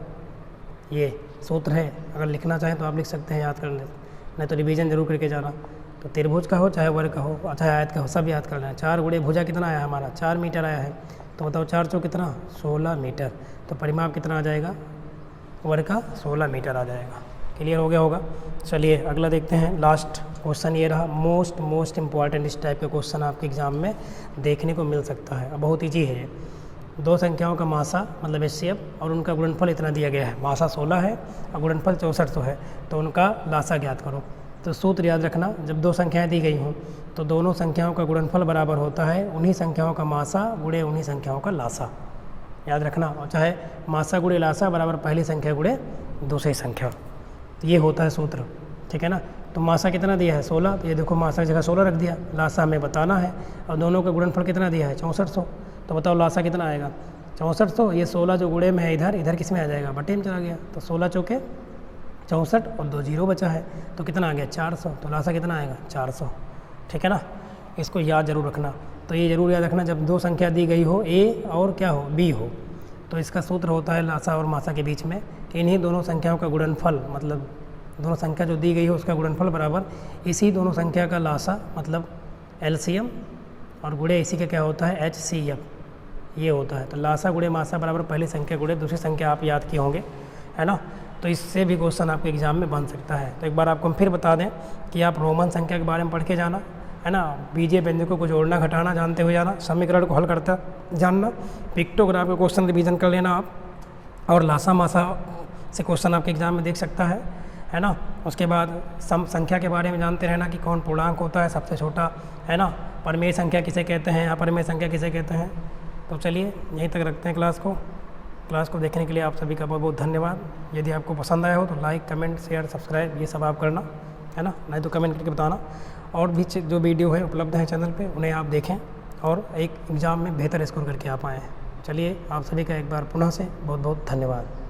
A: ये सूत्र है, अगर लिखना चाहें तो आप लिख सकते हैं याद कर लें, नहीं तो रिवीजन जरूर करके जाना। तो त्रिभुज का हो चाहे वर्ग का हो चाहे आयत का हो, सब याद कर लेना। 4 गुणे भुजा कितना आया हमारा 4 मीटर आया है। तो बताओ 4 चौक कितना 16 मीटर। तो परिमाप कितना आ जाएगा, वर्ग का 16 मीटर आ जाएगा। क्लियर हो गया होगा। चलिए अगला देखते हैं। लास्ट क्वेश्चन ये रहा, मोस्ट इम्पॉर्टेंट। इस टाइप का क्वेश्चन आपके एग्जाम में देखने को मिल सकता है, बहुत ईजी है ये। दो संख्याओं का मासा मतलब HCF और उनका गुणनफल इतना दिया गया है, मासा 16 है और गुणनफल 6400 है, तो उनका लासा ज्ञात करो। तो सूत्र याद रखना, जब दो संख्याएं दी गई हों तो दोनों संख्याओं का गुणनफल बराबर होता है उन्हीं संख्याओं का मासा गुणे उन्हीं संख्याओं का लासा। याद रखना, और चाहे मासा गुणे लासा बराबर पहली संख्या गुणे दूसरी संख्या, तो ये होता है सूत्र, ठीक है ना। तो मासा कितना दिया है 16, तो ये देखो मासा की जगह 16 रख दिया, लासा हमें बताना है। और दोनों का गुणनफल कितना दिया है 6400, तो बताओ लासा कितना आएगा 6400। ये 16 जो गुणे में है इधर, इधर किस में आ जाएगा, बटे में चला गया। तो 16 चौके 64 और 2 जीरो बचा है, तो कितना आ गया 400। तो लासा कितना आएगा 400, ठीक है ना। इसको याद जरूर रखना। तो ये जरूर याद रखना, जब दो संख्या दी गई हो A और क्या हो B हो, तो इसका सूत्र होता है लासा और मासा के बीच में कि इन्हीं दोनों संख्याओं का गुणनफल, मतलब दोनों संख्या जो दी गई हो उसका गुणनफल बराबर इसी दोनों संख्या का लासा मतलब LCM और गुणे इसी का क्या होता है HCF, ये होता है। तो लासा गुणे मासा बराबर पहली संख्या गुणे दूसरी संख्या, आप याद किए होंगे, है ना। तो इससे भी क्वेश्चन आपके एग्जाम में बन सकता है। तो एक बार आपको हम फिर बता दें कि आप रोमन संख्या के बारे में पढ़ के जाना, है ना। बीजीय व्यंजकों को जोड़ना घटाना जानते हुए जाना, समीकरण को हल करता जानना, पिक्टोग्राफ का क्वेश्चन रिवीजन कर लेना आप, और लासा मासा से क्वेश्चन आपके एग्जाम में देख सकता है ना। उसके बाद सम संख्या के बारे में जानते रहना कि कौन पूर्णांक होता है सबसे छोटा, है ना। परमेय संख्या किसे कहते हैं, अपरिमेय संख्या किसे कहते हैं। तो चलिए यहीं तक रखते हैं क्लास को देखने के लिए आप सभी का बहुत बहुत धन्यवाद। यदि आपको पसंद आया हो तो लाइक कमेंट शेयर सब्सक्राइब ये सब आप करना, है ना, नहीं तो कमेंट करके बताना। और भी जो वीडियो है उपलब्ध है चैनल पे, उन्हें आप देखें और एक एग्ज़ाम में बेहतर स्कोर करके आप आएँ। चलिए आप सभी का एक बार पुनः से बहुत बहुत धन्यवाद।